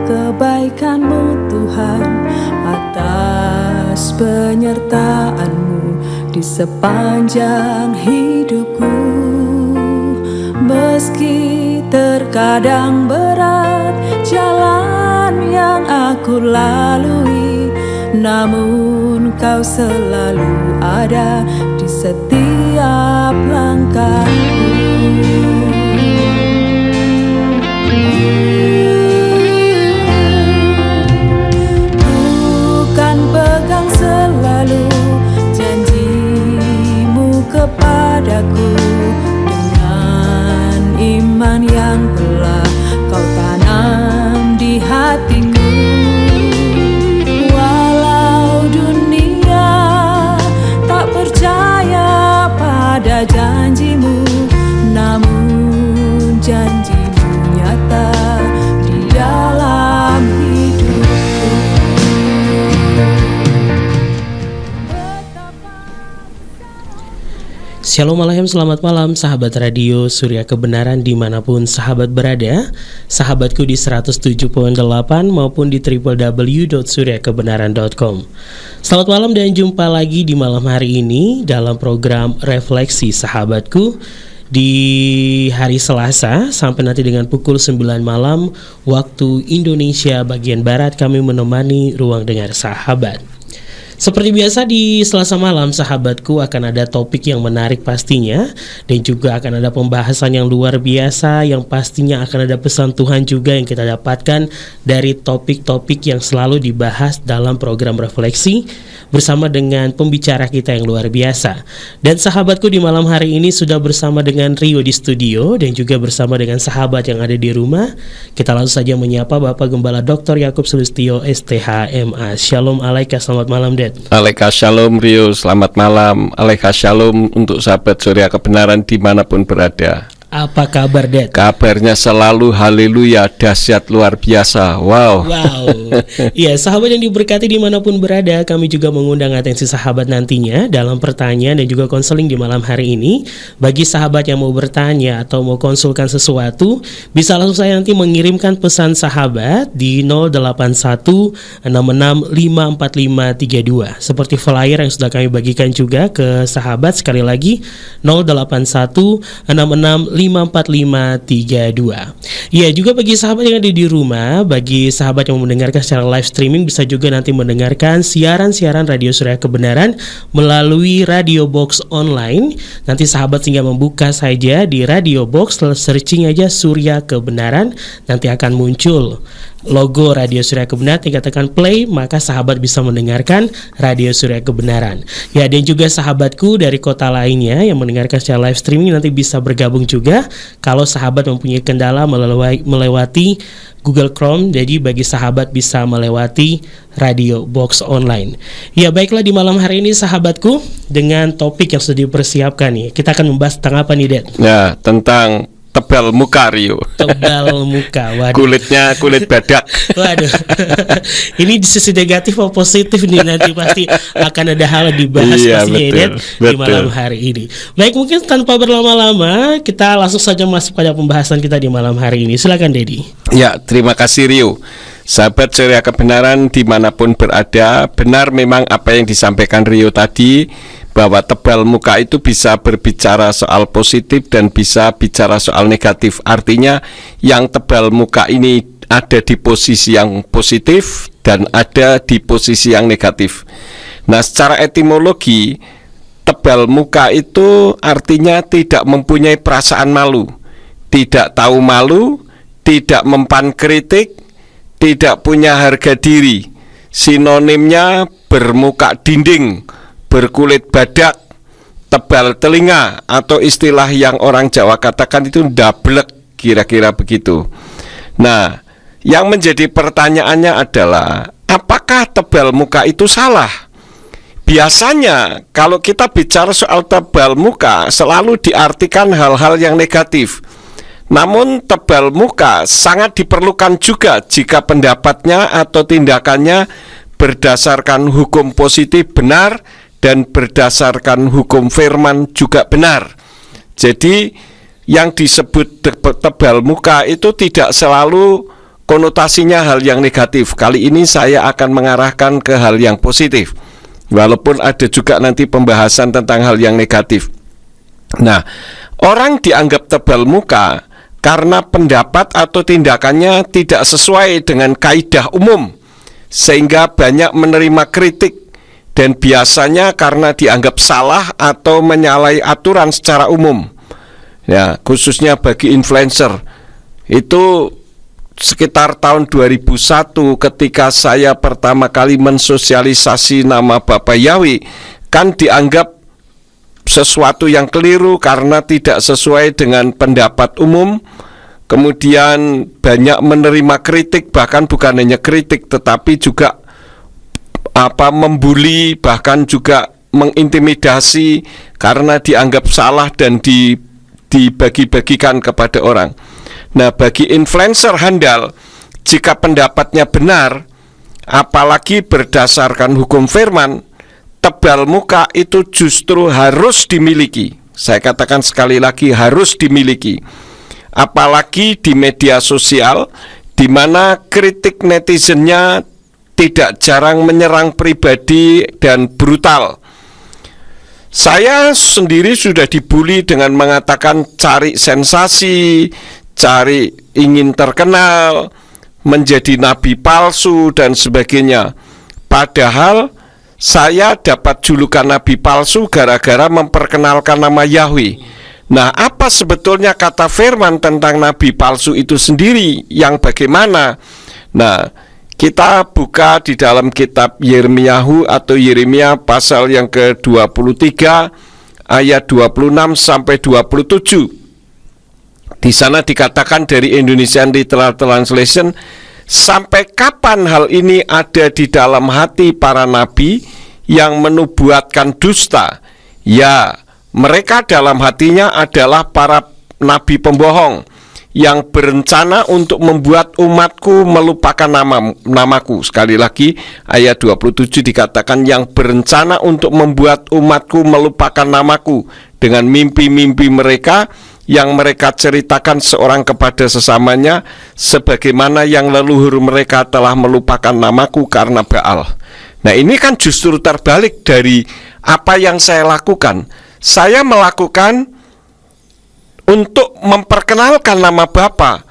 kebaikan-Mu Tuhan, atas penyertaan-Mu di sepanjang hidupku. Meski terkadang berat jalan yang aku lalui, namun Kau selalu ada di setiap langkahku. Ku kan pegang selalu janji-Mu kepadaku, dengan iman yang telah Kau tanam di hatiku. Walau dunia tak percaya pada janji-Mu, namun janji-Mu nyata di dalam hidupku. Shalom Alaikum, selamat malam sahabat radio Surya Kebenaran dimanapun sahabat berada. Sahabatku di 107.8 maupun di www.suryakebenaran.com. Selamat malam dan jumpa lagi di malam hari ini dalam program Refleksi Sahabatku di hari Selasa sampai nanti dengan pukul 9 malam waktu Indonesia bagian Barat. Kami menemani ruang dengar sahabat. Seperti biasa di Selasa malam sahabatku akan ada topik yang menarik pastinya, dan juga akan ada pembahasan yang luar biasa yang pastinya akan ada pesan Tuhan juga yang kita dapatkan dari topik-topik yang selalu dibahas dalam program Refleksi bersama dengan pembicara kita yang luar biasa. Dan sahabatku di malam hari ini sudah bersama dengan Rio di studio dan juga bersama dengan sahabat yang ada di rumah. Kita langsung saja menyapa Bapak Gembala Dr. Yakub Sulistyo STHMA. Shalom alaika, selamat malam Dad. Alaika shalom Rio, selamat malam. Alaika shalom untuk sahabat Surya Kebenaran dimanapun berada. Apa kabar Dad? Kabarnya selalu haleluya, dahsyat luar biasa. Wow. Iya, sahabat yang diberkati dimanapun berada, kami juga mengundang atensi sahabat nantinya dalam pertanyaan dan juga konseling di malam hari ini. Bagi sahabat yang mau bertanya atau mau konsulkan sesuatu, bisa langsung saya nanti mengirimkan pesan sahabat di 08166554532 seperti flyer yang sudah kami bagikan juga ke sahabat. Sekali lagi 08166554532. Ya, juga bagi sahabat yang ada di rumah, bagi sahabat yang mendengarkan secara live streaming, bisa juga nanti mendengarkan siaran-siaran Radio Surya Kebenaran melalui Radio Box Online. Nanti sahabat tinggal membuka saja di Radio Box, searching aja Surya Kebenaran, nanti akan muncul logo Radio Surya Kebenaran, tinggal tekan play, maka sahabat bisa mendengarkan Radio Surya Kebenaran. Ya, dan juga sahabatku dari kota lainnya yang mendengarkan secara live streaming nanti bisa bergabung juga kalau sahabat mempunyai kendala melewati Google Chrome. Jadi bagi sahabat bisa melewati Radio Box Online. Ya, baiklah, di malam hari ini sahabatku dengan topik yang sudah dipersiapkan nih, kita akan membahas tentang apa nih Dad? Ya, tentang tebal muka Rio. Tebal muka, waduh. Kulitnya kulit badak. Waduh. Ini di sisi negatif atau positif nih, nanti pasti akan ada hal dibahas pastinya di malam hari ini. Baik, mungkin tanpa berlama-lama kita langsung saja masuk pada pembahasan kita di malam hari ini. Silakan Dedi. Ya, terima kasih Rio. Sahabat Surya Kebenaran dimanapun berada, benar memang apa yang disampaikan Rio tadi, bahwa tebal muka itu bisa berbicara soal positif dan bisa bicara soal negatif. Artinya yang tebal muka ini ada di posisi yang positif dan ada di posisi yang negatif. Nah, secara etimologi, tebal muka itu artinya tidak mempunyai perasaan malu, tidak tahu malu, tidak mempan kritik, tidak punya harga diri. Sinonimnya bermuka dinding, berkulit badak, tebal telinga, atau istilah yang orang Jawa katakan itu ndablek, kira-kira begitu. Nah, yang menjadi pertanyaannya adalah apakah tebal muka itu salah? Biasanya kalau kita bicara soal tebal muka selalu diartikan hal-hal yang negatif. Namun tebal muka sangat diperlukan juga jika pendapatnya atau tindakannya berdasarkan hukum positif benar dan berdasarkan hukum firman juga benar. Jadi yang disebut tebal muka itu tidak selalu konotasinya hal yang negatif. Kali ini saya akan mengarahkan ke hal yang positif, walaupun ada juga nanti pembahasan tentang hal yang negatif. Nah, orang dianggap tebal muka karena pendapat atau tindakannya tidak sesuai dengan kaidah umum, sehingga banyak menerima kritik, dan biasanya karena dianggap salah atau menyalahi aturan secara umum. Ya, khususnya bagi influencer. Itu sekitar tahun 2001 ketika saya pertama kali mensosialisasi nama Bapak Yahwi, kan dianggap sesuatu yang keliru karena tidak sesuai dengan pendapat umum. Kemudian banyak menerima kritik, bahkan bukan hanya kritik tetapi juga membuli, bahkan juga mengintimidasi karena dianggap salah dan dibagi-bagikan kepada orang. Nah, bagi influencer handal, jika pendapatnya benar, apalagi berdasarkan hukum firman, tebal muka itu justru harus dimiliki. Saya katakan sekali lagi, harus dimiliki. Apalagi di media sosial, di mana kritik netizennya tidak jarang menyerang pribadi dan brutal. Saya sendiri sudah dibully dengan mengatakan cari sensasi, cari ingin terkenal, menjadi nabi palsu dan sebagainya. Padahal saya dapat julukan nabi palsu gara-gara memperkenalkan nama Yahwi. Nah, apa sebetulnya kata firman tentang nabi palsu itu sendiri, yang bagaimana? Nah, kita buka di dalam kitab Yeremiyahu atau Yeremia pasal yang ke-23 ayat 26 sampai 27. Di sana dikatakan dari Indonesian Literal Translation, sampai kapan hal ini ada di dalam hati para nabi yang menubuatkan dusta? Ya, mereka dalam hatinya adalah para nabi pembohong yang berencana untuk membuat umatku melupakan namaku. Sekali lagi, ayat 27 dikatakan yang berencana untuk membuat umatku melupakan namaku dengan mimpi-mimpi mereka yang mereka ceritakan seorang kepada sesamanya, sebagaimana yang leluhur mereka telah melupakan namaku karena Baal. Nah, ini kan justru terbalik dari apa yang saya lakukan. Saya melakukan untuk memperkenalkan nama Bapa,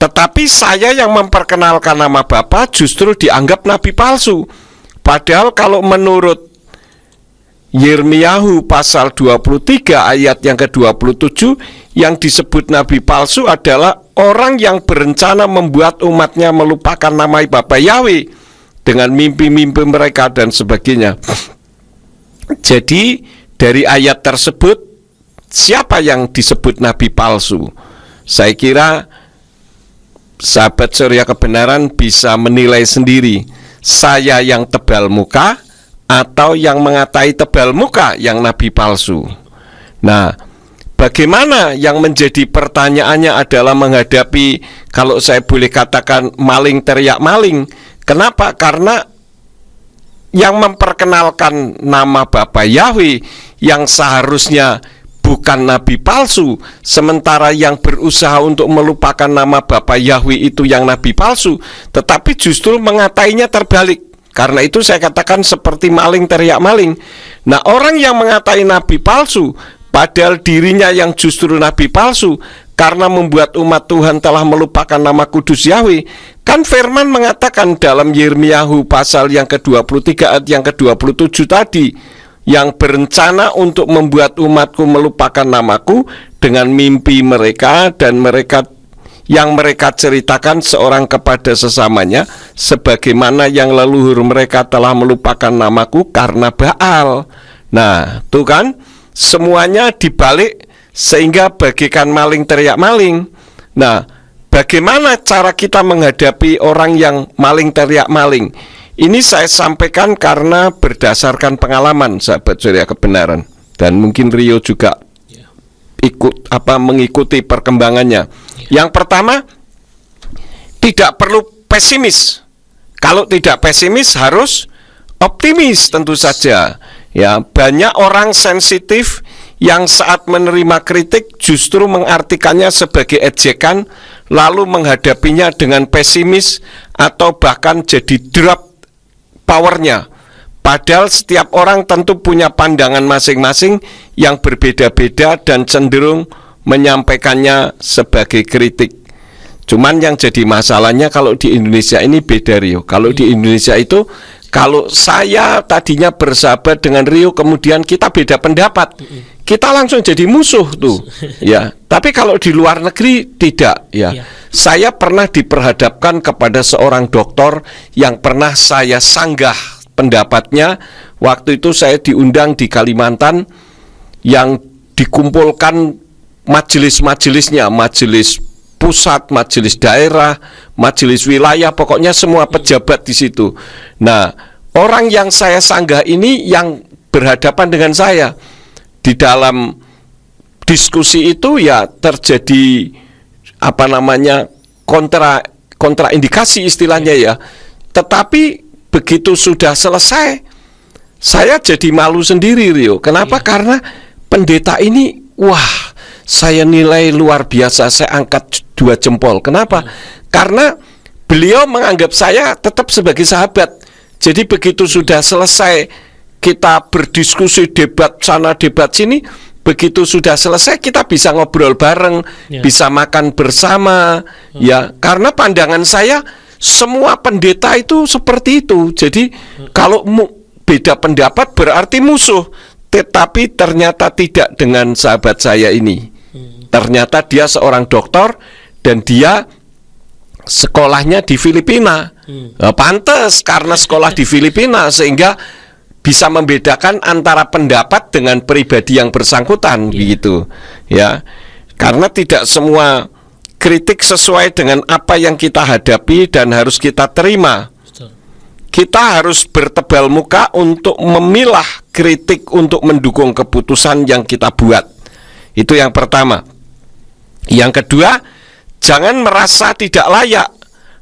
tetapi saya yang memperkenalkan nama Bapa justru dianggap nabi palsu. Padahal kalau menurut Yeremiyahu pasal 23 ayat yang ke-27, yang disebut nabi palsu adalah orang yang berencana membuat umatnya melupakan nama Bapa Yahwe dengan mimpi-mimpi mereka dan sebagainya. Jadi dari ayat tersebut, siapa yang disebut nabi palsu? Saya kira sahabat Surya Kebenaran bisa menilai sendiri. Saya yang tebal muka atau yang mengatai tebal muka yang nabi palsu. Nah, bagaimana yang menjadi pertanyaannya adalah menghadapi, kalau saya boleh katakan, maling teriak maling. Kenapa? Karena yang memperkenalkan nama Bapa Yahwe yang seharusnya bukan nabi palsu, sementara yang berusaha untuk melupakan nama Bapa Yahwe itu yang nabi palsu, tetapi justru mengatainya terbalik. Karena itu saya katakan seperti maling teriak maling. Nah, orang yang mengatai nabi palsu, padahal dirinya yang justru nabi palsu, karena membuat umat Tuhan telah melupakan nama kudus Yahwe. Kan firman mengatakan dalam Yeremiyahu pasal yang ke-23 ayat yang ke-27 tadi, yang berencana untuk membuat umatku melupakan namaku dengan mimpi mereka dan yang mereka ceritakan seorang kepada sesamanya, sebagaimana yang leluhur mereka telah melupakan namaku karena Baal. Nah, tuh kan, semuanya dibalik sehingga bagaikan maling teriak maling. Nah, bagaimana cara kita menghadapi orang yang maling teriak maling? Ini saya sampaikan karena berdasarkan pengalaman sahabat Surya Kebenaran, dan mungkin Rio juga mengikuti perkembangannya. Yang pertama, tidak perlu pesimis. Kalau tidak pesimis harus optimis tentu saja. Ya, banyak orang sensitif yang saat menerima kritik justru mengartikannya sebagai ejekan, lalu menghadapinya dengan pesimis atau bahkan jadi drop powernya. Padahal setiap orang tentu punya pandangan masing-masing yang berbeda-beda dan cenderung menyampaikannya sebagai kritik. Cuman yang jadi masalahnya kalau di Indonesia ini beda, Rio. Kalau di Indonesia itu, kalau saya tadinya bersahabat dengan Rio, kemudian kita beda pendapat, kita langsung jadi musuh tuh. Ya, tapi kalau di luar negeri tidak. Ya, saya pernah diperhadapkan kepada seorang dokter yang pernah saya sanggah pendapatnya. Waktu itu saya diundang di Kalimantan yang dikumpulkan majelis-majelisnya, majelis pusat, majelis daerah, majelis wilayah, pokoknya semua pejabat di situ. Nah, orang yang saya sanggah ini yang berhadapan dengan saya di dalam diskusi itu ya terjadi kontraindikasi istilahnya ya. Tetapi begitu sudah selesai, saya jadi malu sendiri, Rio. Kenapa? Karena pendeta ini, wah, saya nilai luar biasa, saya angkat 2 jempol. Kenapa? Karena beliau menganggap saya tetap sebagai sahabat. Jadi begitu sudah selesai kita berdiskusi, debat sana, debat sini, begitu sudah selesai kita bisa ngobrol bareng, bisa makan bersama, ya. Karena pandangan saya semua pendeta itu seperti itu. Jadi kalau beda pendapat berarti musuh. Tetapi ternyata tidak dengan sahabat saya ini. Ternyata dia seorang dokter dan dia sekolahnya di Filipina. Pantes karena sekolah di Filipina sehingga bisa membedakan antara pendapat dengan pribadi yang bersangkutan, begitu. Ya. Karena tidak semua kritik sesuai dengan apa yang kita hadapi dan harus kita terima. Kita harus bertebal muka untuk memilah kritik untuk mendukung keputusan yang kita buat. Itu yang pertama. Yang kedua, jangan merasa tidak layak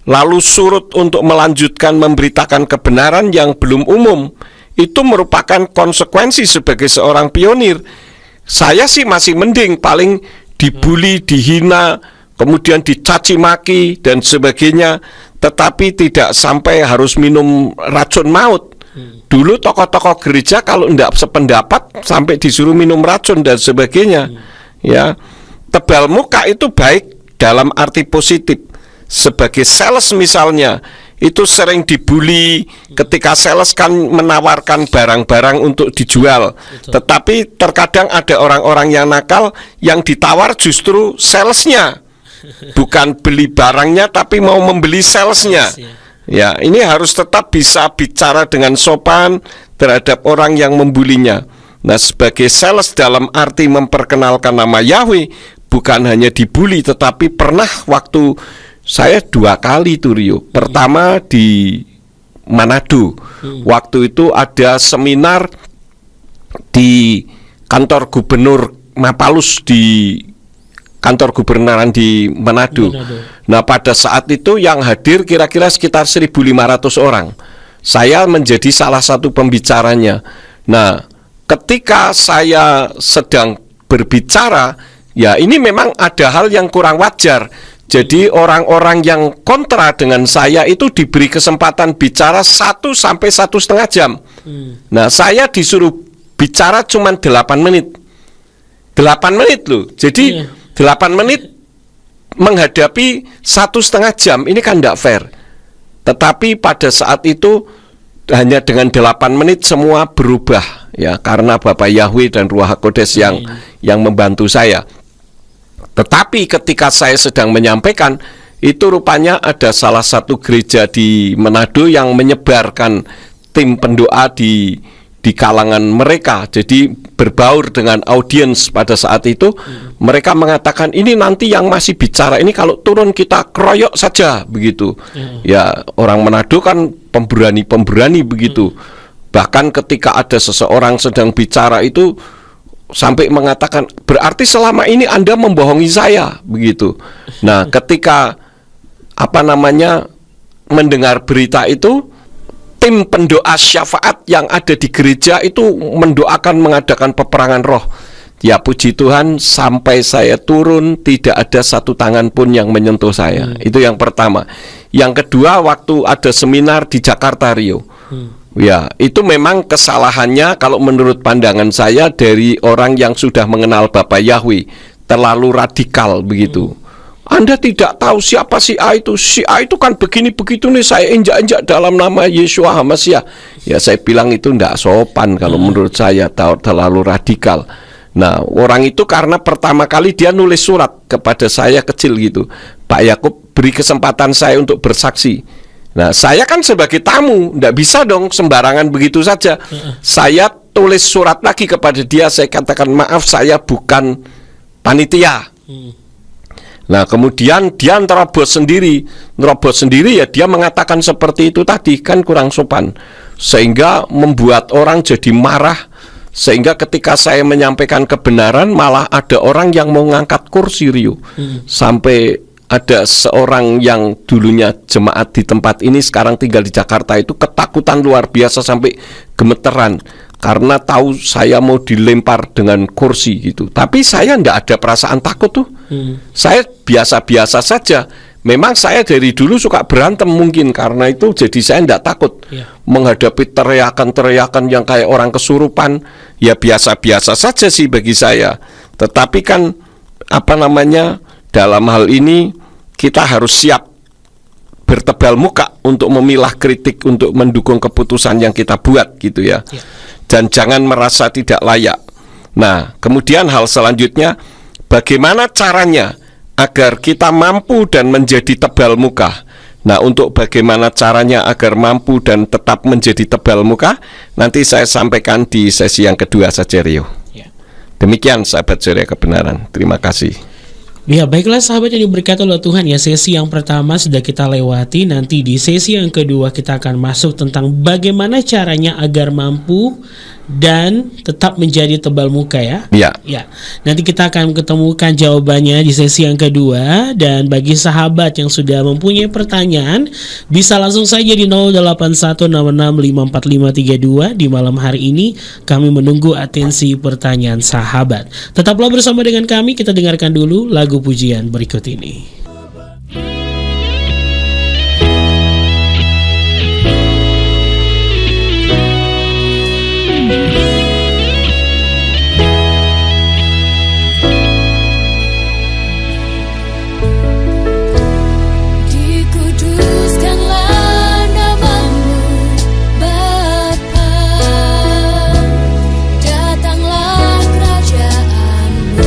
lalu surut untuk melanjutkan memberitakan kebenaran yang belum umum. Itu merupakan konsekuensi sebagai seorang pionir. Saya sih masih mending, paling dibully, dihina, kemudian dicaci maki dan sebagainya, tetapi tidak sampai harus minum racun maut. Dulu tokoh-tokoh gereja kalau tidak sependapat sampai disuruh minum racun dan sebagainya. Ya, tebal muka itu baik dalam arti positif. Sebagai sales misalnya, itu sering dibully ketika sales kan menawarkan barang-barang untuk dijual. Tetapi terkadang ada orang-orang yang nakal yang ditawar justru salesnya, bukan beli barangnya tapi mau membeli salesnya. Ya, ini harus tetap bisa bicara dengan sopan terhadap orang yang membulinya. Nah, sebagai sales dalam arti memperkenalkan nama Yahweh, bukan hanya dibully, tetapi pernah waktu saya 2 kali tuh, Rio. Pertama di Manado. Waktu itu ada seminar di kantor gubernur Mapalus, di kantor gubernaran di Manado. Nah, pada saat itu yang hadir kira-kira sekitar 1.500 orang. Saya menjadi salah satu pembicaranya. Nah, ketika saya sedang berbicara, ya ini memang ada hal yang kurang wajar. Jadi orang-orang yang kontra dengan saya itu diberi kesempatan bicara 1 sampai 1,5 jam. Nah, saya disuruh bicara cuma 8 menit. 8 menit loh. Jadi 8 menit menghadapi 1,5 jam, ini kan tidak fair. Tetapi pada saat itu hanya dengan 8 menit semua berubah, ya, karena Bapak Yahweh dan Ruach HaKodes yang membantu saya. Tetapi ketika saya sedang menyampaikan, itu rupanya ada salah satu gereja di Manado yang menyebarkan tim pendoa di kalangan mereka. Jadi berbaur dengan audiens pada saat itu. Mereka mengatakan ini nanti yang masih bicara ini kalau turun kita keroyok saja, begitu. Ya, orang Manado kan pemberani begitu. Bahkan ketika ada seseorang sedang bicara itu sampai mengatakan berarti selama ini Anda membohongi saya, begitu. Nah, ketika mendengar berita itu, tim pendoa syafaat yang ada di gereja itu mendoakan mengadakan peperangan roh. Ya puji Tuhan, sampai saya turun tidak ada satu tangan pun yang menyentuh saya. Itu yang pertama. Yang kedua, waktu ada seminar di Jakarta, Rio. Ya, itu memang kesalahannya kalau menurut pandangan saya dari orang yang sudah mengenal Bapak Yahweh, terlalu radikal begitu. Anda tidak tahu siapa si A itu. Si A itu kan begini begitu nih, saya injak-injak dalam nama Yeshua HaMashiach. Ya, saya bilang itu tidak sopan kalau menurut saya, terlalu radikal. Nah, orang itu karena pertama kali dia nulis surat kepada saya kecil gitu, Pak Yakub, beri kesempatan saya untuk bersaksi. Nah, saya kan sebagai tamu, tidak bisa dong sembarangan begitu saja. Saya tulis surat lagi kepada dia, saya katakan maaf saya bukan panitia. Nah, kemudian dia nerobos sendiri ya, dia mengatakan seperti itu tadi, kan kurang sopan, sehingga membuat orang jadi marah. Sehingga ketika saya menyampaikan kebenaran, malah ada orang yang mau ngangkat kursi, Rio. Sampai ada seorang yang dulunya jemaat di tempat ini, sekarang tinggal di Jakarta, itu ketakutan luar biasa sampai gemeteran karena tahu saya mau dilempar dengan kursi gitu. Tapi saya tidak ada perasaan takut tuh. Saya biasa-biasa saja. Memang saya dari dulu suka berantem mungkin, karena itu jadi saya tidak takut menghadapi teriakan-teriakan yang kayak orang kesurupan. Ya biasa-biasa saja sih bagi saya. Tetapi kan dalam hal ini kita harus siap bertebal muka untuk memilah kritik, untuk mendukung keputusan yang kita buat gitu ya. Dan jangan merasa tidak layak. Nah, kemudian hal selanjutnya, bagaimana caranya agar kita mampu dan menjadi tebal muka. Nah, untuk bagaimana caranya agar mampu dan tetap menjadi tebal muka, nanti saya sampaikan di sesi yang kedua saja, Rio. Demikian sahabat Surya Kebenaran. Terima kasih. Ya, baiklah sahabat yang diberkati oleh Tuhan ya, sesi yang pertama sudah kita lewati. Nanti di sesi yang kedua kita akan masuk tentang bagaimana caranya agar mampu dan tetap menjadi tebal muka ya. Ya. Nanti kita akan ketemukan jawabannya di sesi yang kedua. Dan bagi sahabat yang sudah mempunyai pertanyaan, bisa langsung saja di 0816654532. Di malam hari ini kami menunggu atensi pertanyaan sahabat. Tetaplah bersama dengan kami. Kita dengarkan dulu lagu pujian berikut ini. Datanglah kerajaanmu.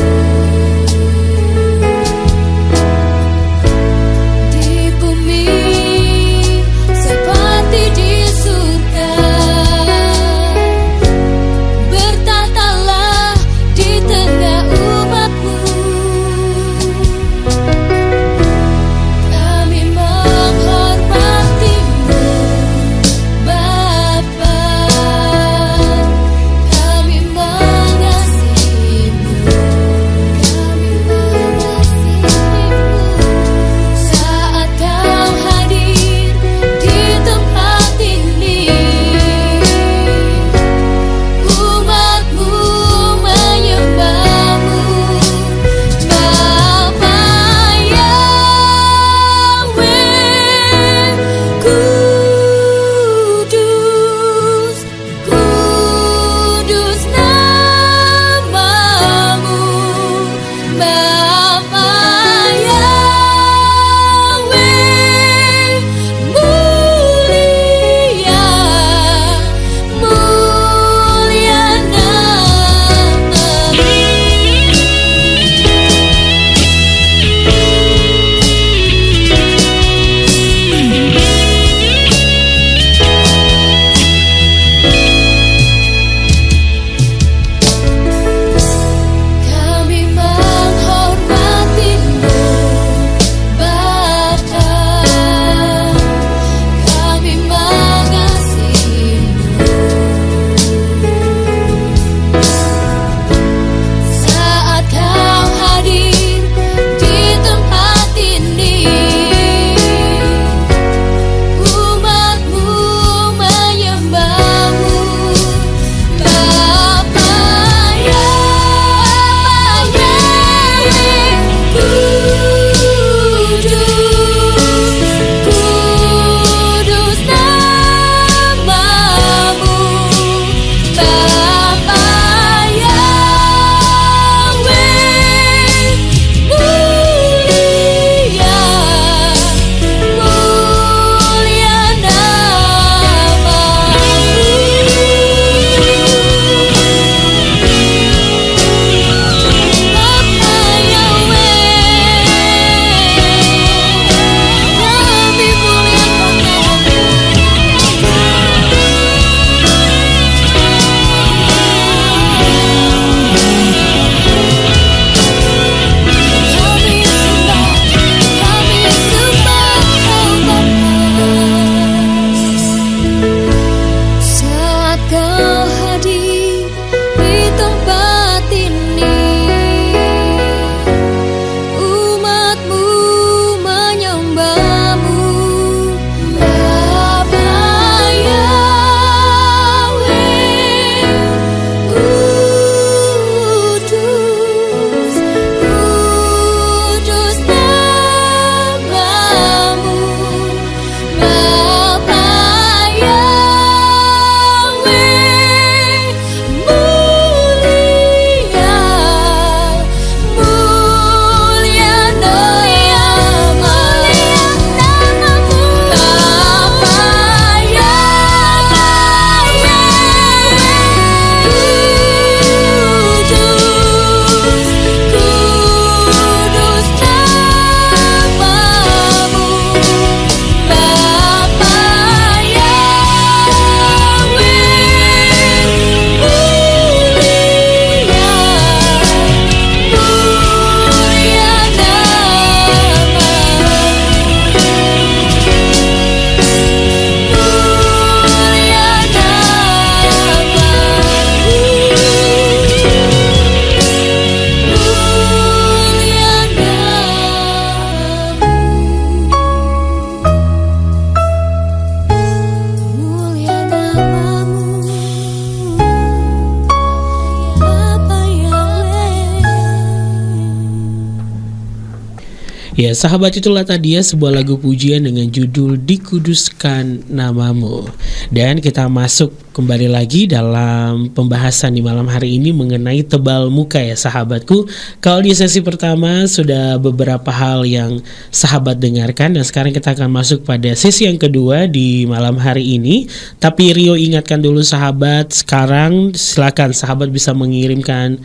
Ya, sahabat, itulah tadi ya sebuah lagu pujian dengan judul Dikuduskan Namamu. Dan kita masuk kembali lagi dalam pembahasan di malam hari ini mengenai tebal muka ya sahabatku. Kalau di sesi pertama sudah beberapa hal yang sahabat dengarkan, dan sekarang kita akan masuk pada sesi yang kedua di malam hari ini. Tapi Rio ingatkan dulu sahabat, sekarang silakan sahabat bisa mengirimkan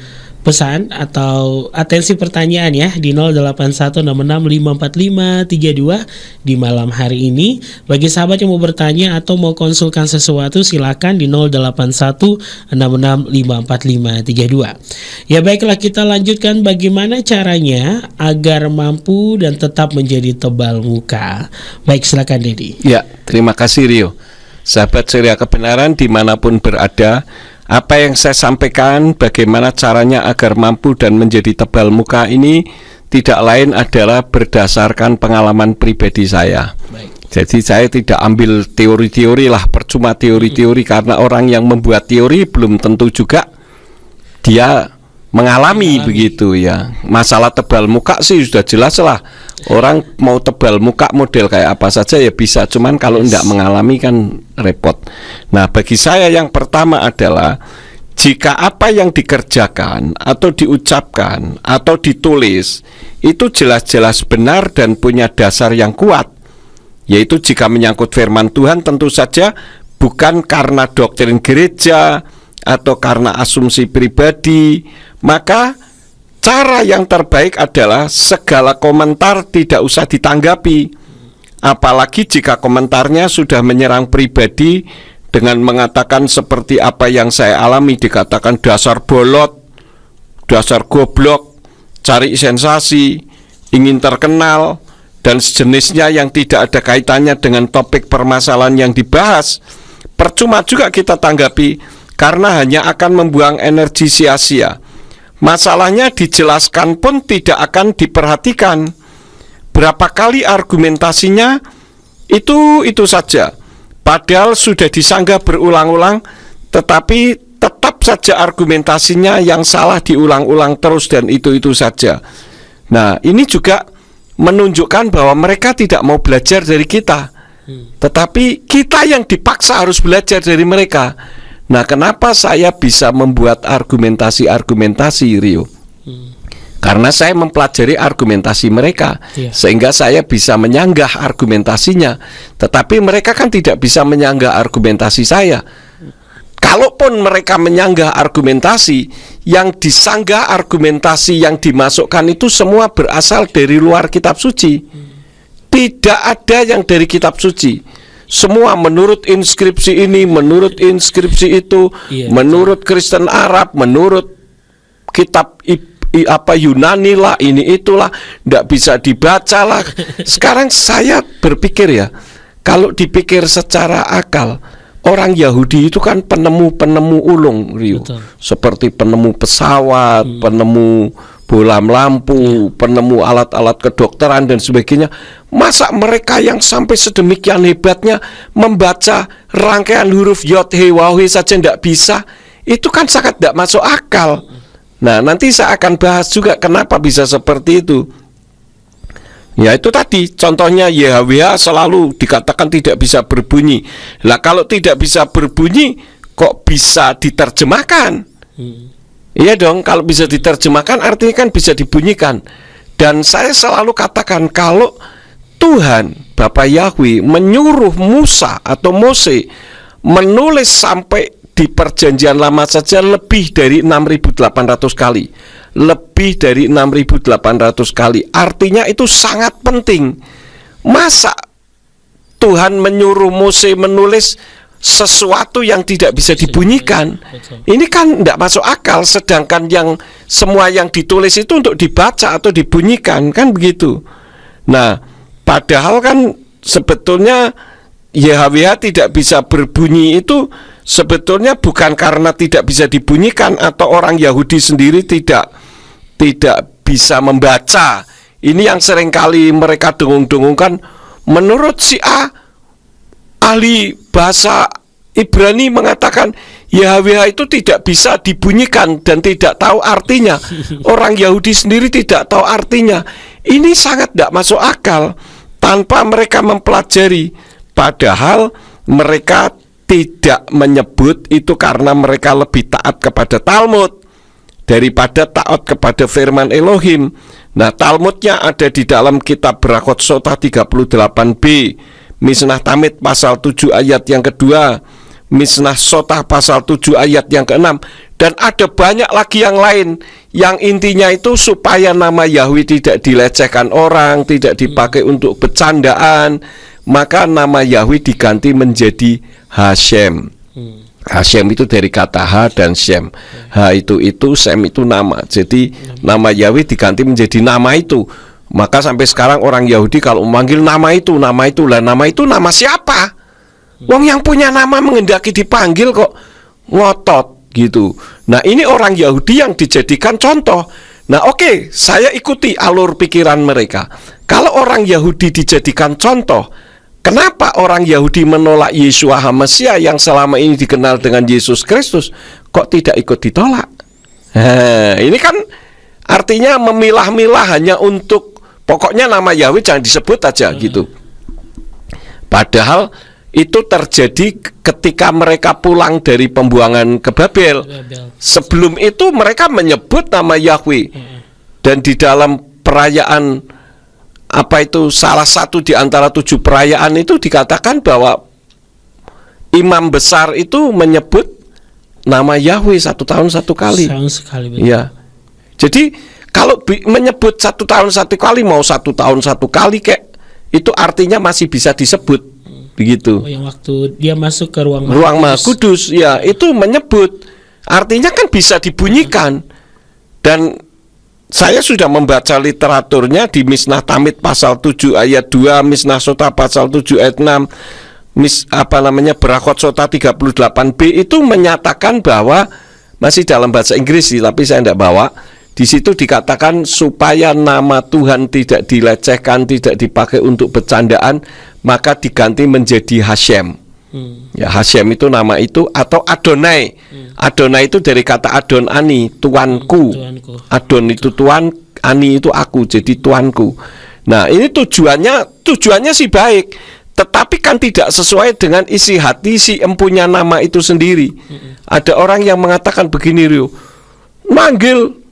pesan atau atensi pertanyaan ya di 0816654532 di malam hari ini. Bagi sahabat yang mau bertanya atau mau konsulkan sesuatu, silakan di 0816654532. Ya baiklah, kita lanjutkan bagaimana caranya agar mampu dan tetap menjadi tebal muka. Baik, silakan Dedi. Ya, terima kasih Rio. Sahabat Seria Kebenaran dimanapun berada, apa yang saya sampaikan bagaimana caranya agar mampu dan menjadi tebal muka ini tidak lain adalah berdasarkan pengalaman pribadi saya. Baik. Jadi saya tidak ambil teori-teori lah, percuma teori-teori, karena orang yang membuat teori belum tentu juga dia mengalami begitu ya. Masalah tebal muka sih sudah jelas lah. Orang mau tebal muka model kayak apa saja ya bisa, cuman kalau tidak mengalami kan repot. Nah, bagi saya yang pertama adalah jika apa yang dikerjakan atau diucapkan atau ditulis itu jelas-jelas benar dan punya dasar yang kuat, yaitu jika menyangkut firman Tuhan tentu saja bukan karena doktrin gereja atau karena asumsi pribadi, maka cara yang terbaik adalah segala komentar tidak usah ditanggapi. Apalagi jika komentarnya sudah menyerang pribadi dengan mengatakan seperti apa yang saya alami, dikatakan dasar bolot, dasar goblok, cari sensasi, ingin terkenal, dan sejenisnya yang tidak ada kaitannya dengan topik permasalahan yang dibahas. Percuma juga kita tanggapi, karena hanya akan membuang energi sia-sia. Masalahnya dijelaskan pun tidak akan diperhatikan. Berapa kali argumentasinya itu saja, padahal sudah disanggah berulang-ulang, tetapi tetap saja argumentasinya yang salah diulang-ulang terus dan itu saja. Nah, ini juga menunjukkan bahwa mereka tidak mau belajar dari kita, tetapi kita yang dipaksa harus belajar dari mereka. Nah, kenapa saya bisa membuat argumentasi Rio? Karena saya mempelajari argumentasi mereka, sehingga saya bisa menyanggah argumentasinya. Tetapi mereka kan tidak bisa menyanggah argumentasi saya. Kalaupun mereka menyanggah argumentasi, yang disanggah argumentasi yang dimasukkan itu semua berasal dari luar kitab suci. Tidak ada yang dari kitab suci. Semua menurut inskripsi ini, menurut inskripsi itu, menurut Kristen Arab, menurut kitab Yunani lah, ini itulah, tidak bisa dibaca lah. Sekarang saya berpikir ya, kalau dipikir secara akal, orang Yahudi itu kan penemu ulung, Rio. Betul. Seperti penemu pesawat, penemu bolam lampu, penemu alat-alat kedokteran dan sebagainya. Masa mereka yang sampai sedemikian hebatnya membaca rangkaian huruf Yod He Waw He saja tidak bisa? Itu kan sangat tidak masuk akal. Nah, nanti saya akan bahas juga kenapa bisa seperti itu. Ya, itu tadi contohnya YHWH selalu dikatakan tidak bisa berbunyi. Lah, kalau tidak bisa berbunyi kok bisa diterjemahkan? Iya dong, kalau bisa diterjemahkan artinya kan bisa dibunyikan. Dan saya selalu katakan kalau Tuhan Bapa Yahweh menyuruh Musa atau Mose menulis sampai di perjanjian lama saja lebih dari 6.800 kali. Lebih dari 6.800 kali. Artinya itu sangat penting. Masa Tuhan menyuruh Mose menulis sesuatu yang tidak bisa dibunyikan? Ini kan tidak masuk akal. Sedangkan yang semua yang ditulis itu untuk dibaca atau dibunyikan, kan begitu. Nah, padahal kan sebetulnya YHWH tidak bisa berbunyi itu sebetulnya bukan karena tidak bisa dibunyikan atau orang Yahudi sendiri tidak bisa membaca. Ini yang seringkali mereka dengung-dengungkan. Menurut si A, ahli bahasa Ibrani mengatakan YHWH itu tidak bisa dibunyikan dan tidak tahu artinya. Orang Yahudi sendiri tidak tahu artinya. Ini sangat tidak masuk akal tanpa mereka mempelajari. Padahal mereka tidak menyebut itu karena mereka lebih taat kepada Talmud daripada taat kepada firman Elohim. Nah, Talmudnya ada di dalam kitab Berakot Sota 38b, Misnah Tamid pasal 7 ayat yang kedua, Misnah Sota pasal 7 ayat yang ke-6, dan ada banyak lagi yang lain yang intinya itu supaya nama Yahweh tidak dilecehkan orang, tidak dipakai untuk bercandaan, maka nama Yahweh diganti menjadi Hashem. Hashem itu dari kata Ha dan Shem. Ha itu, Shem itu nama. Jadi nama Yahweh diganti menjadi nama itu. Maka sampai sekarang orang Yahudi kalau memanggil nama itu lah, nama itu nama siapa? Wong yang punya nama menghendaki dipanggil kok ngotot gitu. Nah, ini orang Yahudi yang dijadikan contoh. Nah, oke, saya ikuti alur pikiran mereka. Kalau orang Yahudi dijadikan contoh, kenapa orang Yahudi menolak Yeshua HaMasiah yang selama ini dikenal dengan Yesus Kristus, kok tidak ikut ditolak? Ini kan artinya memilah-milah hanya untuk pokoknya nama Yahweh jangan disebut aja gitu. Padahal itu terjadi ketika mereka pulang dari pembuangan ke Babel. Sebelum itu mereka menyebut nama Yahweh. Dan di dalam perayaan salah satu di antara 7 perayaan itu dikatakan bahwa imam besar itu menyebut nama Yahweh 1 tahun 1 kali. Ya. Jadi kalau menyebut 1 tahun 1 kali, mau 1 tahun 1 kali kayak itu artinya masih bisa disebut begitu. Yang waktu dia masuk ke ruang Maha Kudus, ya itu menyebut. Artinya kan bisa dibunyikan. Dan saya sudah membaca literaturnya di Misnah Tamid pasal 7 ayat 2, Misnah Sota pasal 7 ayat 6, Berakot Sota 38b itu menyatakan bahwa masih dalam bahasa Inggris sih, tapi saya tidak bawa. Di situ dikatakan supaya nama Tuhan tidak dilecehkan, tidak dipakai untuk bercandaan, maka diganti menjadi Hashem. Ya, Hashem itu nama itu, atau Adonai. Adonai itu dari kata Adon Ani, tuanku. Adon itu tuan, Ani itu aku, jadi tuanku. Nah, ini tujuannya sih baik, tetapi kan tidak sesuai dengan isi hati si empunya nama itu sendiri. Ada orang yang mengatakan begini, Rio, manggil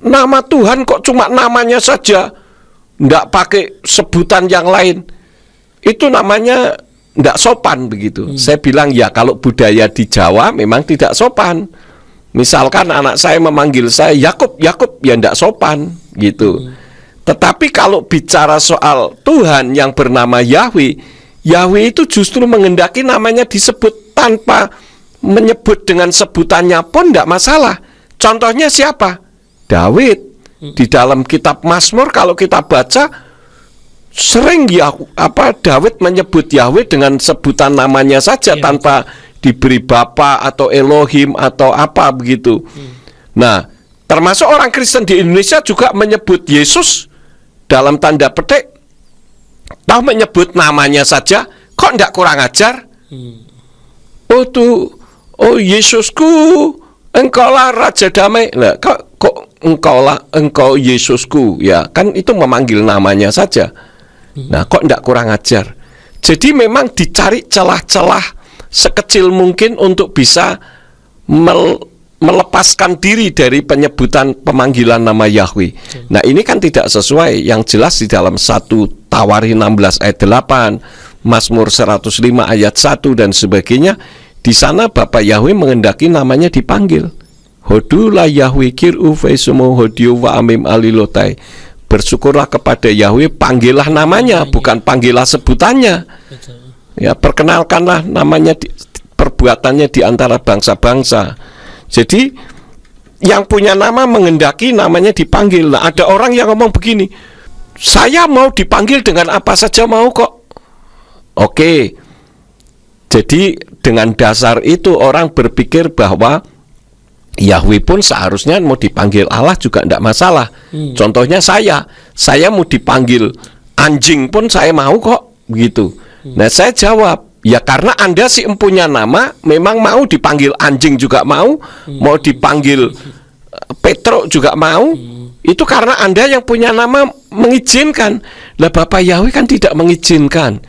nama Tuhan kok cuma namanya saja, nggak pakai sebutan yang lain, itu namanya nggak sopan begitu. Saya bilang ya, kalau budaya di Jawa memang tidak sopan. Misalkan anak saya memanggil saya Yakub, ya nggak sopan gitu. Tetapi kalau bicara soal Tuhan yang bernama Yahweh, Yahweh itu justru menghendaki namanya disebut tanpa menyebut dengan sebutannya pun nggak masalah. Contohnya siapa? Daud. Di dalam kitab Mazmur kalau kita baca sering Daud menyebut Yahweh dengan sebutan namanya saja, tanpa diberi Bapa atau Elohim atau apa begitu. Nah, termasuk orang Kristen di Indonesia juga menyebut Yesus dalam tanda petik, tahu menyebut namanya saja, kok tidak kurang ajar? Oh Yesusku, engkaulah Raja Damai. Lah, kok engkau Yesusku, ya kan itu memanggil namanya saja. Nah, kok tidak kurang ajar? Jadi memang dicari celah-celah sekecil mungkin untuk bisa melepaskan diri dari penyebutan pemanggilan nama Yahweh. Nah, ini kan tidak sesuai. Yang jelas di dalam 1 Tawarikh 16 ayat 8, Mazmur 105 ayat 1 dan sebagainya, di sana Bapa Yahweh menghendaki namanya dipanggil. Hodulah Yahweh kir'u fesumo hodio wa amim alilotai. Bersyukurlah kepada Yahweh, panggillah namanya, bukan panggillah sebutannya. Ya, perkenalkanlah namanya, perbuatannya di antara bangsa-bangsa. Jadi yang punya nama menghendaki namanya dipanggil. Nah, ada orang yang ngomong begini, saya mau dipanggil dengan apa saja mau kok. Oke. Jadi dengan dasar itu orang berpikir bahwa Yahweh pun seharusnya mau dipanggil Allah juga tidak masalah. Contohnya saya mau dipanggil anjing pun saya mau kok, begitu. Nah, saya jawab, ya karena Anda si empunya nama, memang mau dipanggil anjing juga mau dipanggil Petro juga mau, Itu karena Anda yang punya nama mengizinkan. Lah Bapak Yahweh kan tidak mengizinkan.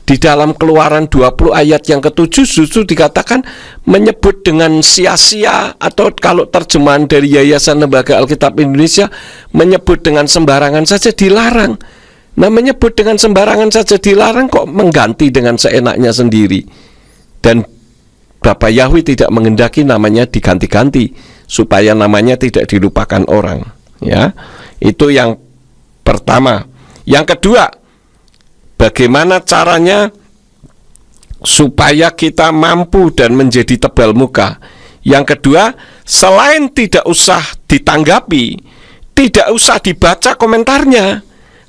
Di dalam Keluaran 20 ayat yang ke-7 justru dikatakan menyebut dengan sia-sia, atau kalau terjemahan dari Yayasan Lembaga Alkitab Indonesia, menyebut dengan sembarangan saja dilarang. Nah, menyebut dengan sembarangan saja dilarang, kok mengganti dengan seenaknya sendiri. Dan Bapak Yahweh tidak menghendaki namanya diganti-ganti supaya namanya tidak dilupakan orang. Ya, itu yang pertama. Yang kedua, bagaimana caranya supaya kita mampu dan menjadi tebal muka? Yang kedua, selain tidak usah ditanggapi, tidak usah dibaca komentarnya,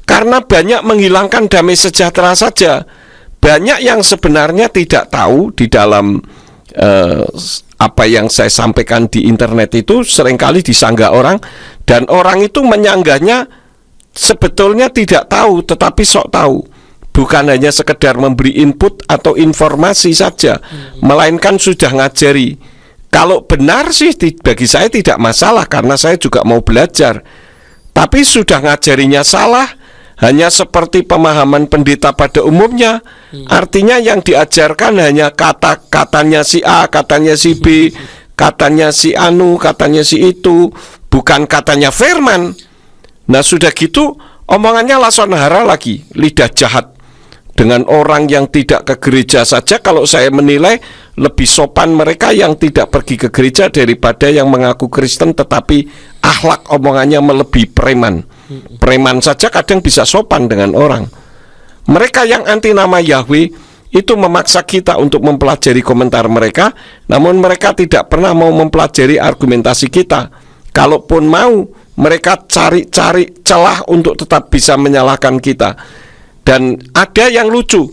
karena banyak menghilangkan damai sejahtera saja. Banyak yang sebenarnya tidak tahu di dalam apa yang saya sampaikan di internet itu seringkali disanggah orang, dan orang itu menyanggahnya sebetulnya tidak tahu tetapi sok tahu. Bukan hanya sekedar memberi input atau informasi saja, melainkan sudah ngajari. Kalau benar sih bagi saya tidak masalah, karena saya juga mau belajar. Tapi sudah ngajarinya salah, hanya seperti pemahaman pendeta pada umumnya. Artinya yang diajarkan hanya katanya si A, katanya si B, katanya si Anu, katanya si itu, bukan katanya firman. Nah, sudah gitu omongannya lason hara lagi, lidah jahat. Dengan orang yang tidak ke gereja saja, kalau saya menilai lebih sopan mereka yang tidak pergi ke gereja daripada yang mengaku Kristen tetapi akhlak omongannya melebihi preman. Preman saja kadang bisa sopan dengan orang. Mereka yang anti nama Yahweh itu memaksa kita untuk mempelajari komentar mereka, namun mereka tidak pernah mau mempelajari argumentasi kita. Kalaupun mau, mereka cari-cari celah untuk tetap bisa menyalahkan kita. Dan ada yang lucu,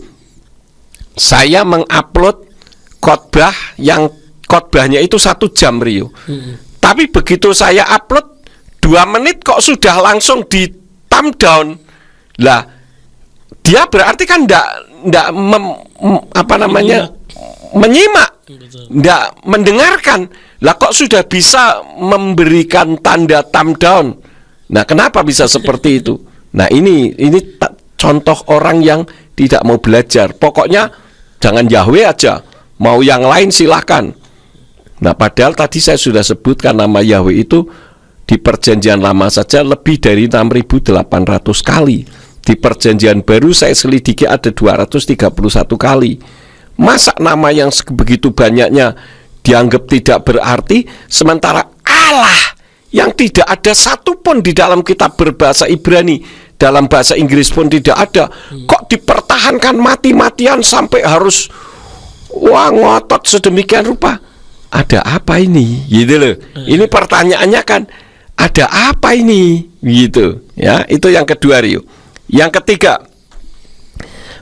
saya mengupload khotbah yang khotbahnya itu 1 jam, Rio. Tapi begitu saya upload 2 menit kok sudah langsung di thumb down. Lah, dia berarti kan enggak menyimak, enggak mendengarkan. Lah kok sudah bisa memberikan tanda thumb down. Nah, kenapa bisa seperti itu? Nah, ini contoh orang yang tidak mau belajar. Pokoknya jangan Yahweh aja, mau yang lain silahkan. Nah, padahal tadi saya sudah sebutkan nama Yahweh itu di Perjanjian Lama saja lebih dari 6.800 kali. Di Perjanjian Baru saya selidiki ada 231 kali. Masa nama yang begitu banyaknya dianggap tidak berarti, sementara Allah yang tidak ada satupun di dalam kitab berbahasa Ibrani, dalam bahasa Inggris pun tidak ada, kok dipertahankan mati-matian sampai harus ngotot sedemikian rupa? Ada apa ini? Gitu loh. Ini pertanyaannya kan, ada apa ini? Gitu. Ya, itu yang kedua, Rio. Yang ketiga,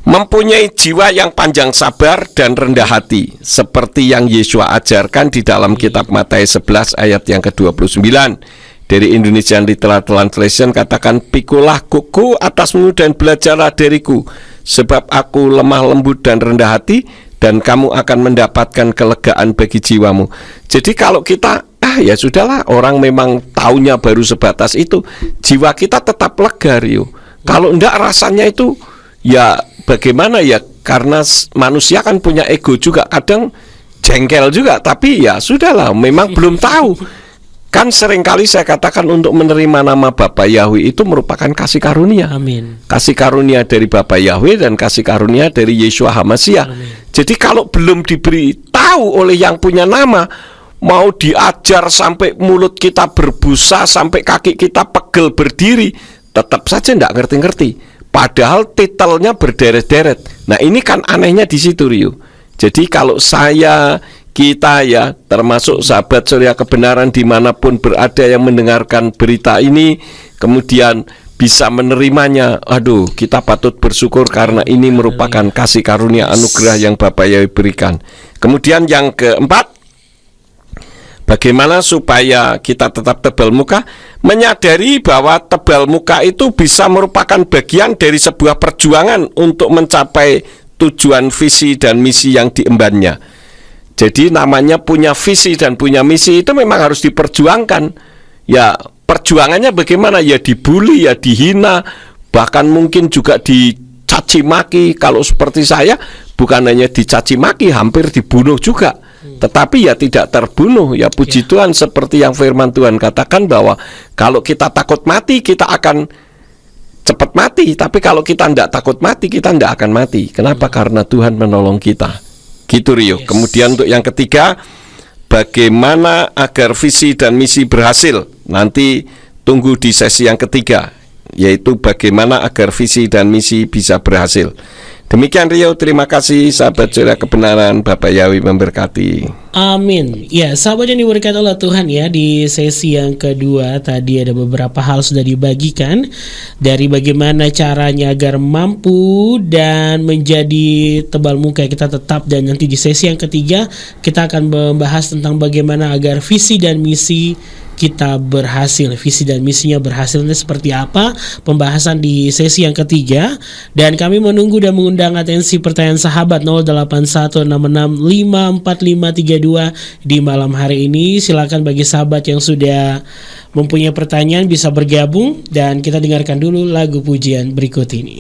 mempunyai jiwa yang panjang sabar dan rendah hati, seperti yang Yesua ajarkan di dalam kitab Matius 11 ayat yang ke-29. Dari Indonesian Literal Translation katakan, "Pikulah kuku atasmu dan belajarlah dariku, sebab aku lemah lembut dan rendah hati, dan kamu akan mendapatkan kelegaan bagi jiwamu." Jadi kalau kita ya sudahlah, orang memang taunya baru sebatas itu, jiwa kita tetap lega, Rio. Kalau enggak rasanya itu ya bagaimana ya, karena manusia kan punya ego juga, kadang jengkel juga, tapi ya sudahlah, memang belum tahu. Kan seringkali saya katakan untuk menerima nama Bapa Yahweh itu merupakan kasih karunia. Amin. Kasih karunia dari Bapa Yahweh dan kasih karunia dari Yeshua HaMashiach. Jadi kalau belum diberi tahu oleh yang punya nama, mau diajar sampai mulut kita berbusa, sampai kaki kita pegel berdiri, tetap saja tidak ngerti-ngerti. Padahal titelnya berderet-deret. Nah, ini kan anehnya di situ, Rio. Jadi kalau kita ya, termasuk sahabat Surya Kebenaran dimanapun berada yang mendengarkan berita ini, kemudian bisa menerimanya, aduh, kita patut bersyukur karena ini merupakan kasih karunia anugerah yang Bapak Yahweh berikan. Kemudian yang keempat, bagaimana supaya kita tetap tebal muka? Menyadari bahwa tebal muka itu bisa merupakan bagian dari sebuah perjuangan untuk mencapai tujuan visi dan misi yang diembannya. Jadi namanya punya visi dan punya misi itu memang harus diperjuangkan. Ya, perjuangannya bagaimana? Ya dibully, ya dihina, bahkan mungkin juga dicaci maki. Kalau seperti saya, bukan hanya dicaci maki, hampir dibunuh juga. Tetapi ya tidak terbunuh. Ya puji Tuhan, seperti yang firman Tuhan katakan bahwa kalau kita takut mati, kita akan cepat mati. Tapi kalau kita tidak takut mati, kita tidak akan mati. Kenapa? Karena Tuhan menolong kita. Gitu Rio. Kemudian untuk yang ketiga, bagaimana agar visi dan misi berhasil? Nanti tunggu di sesi yang ketiga, yaitu bagaimana agar visi dan misi bisa berhasil. Demikian Rio, terima kasih sahabat Suara Kebenaran, Bapak Yawi memberkati. Amin. Ya, sahabat yang diberkati oleh Tuhan ya, di sesi yang kedua tadi ada beberapa hal sudah dibagikan dari bagaimana caranya agar mampu dan menjadi tebal muka kita tetap, dan nanti di sesi yang ketiga kita akan membahas tentang bagaimana agar visi dan misi kita berhasil. Visi dan misinya berhasil ini seperti apa, pembahasan di sesi yang ketiga. Dan kami menunggu dan mengundang atensi pertanyaan sahabat 0816654532 di malam hari ini. Silakan bagi sahabat yang sudah mempunyai pertanyaan bisa bergabung, dan kita dengarkan dulu lagu pujian berikut ini.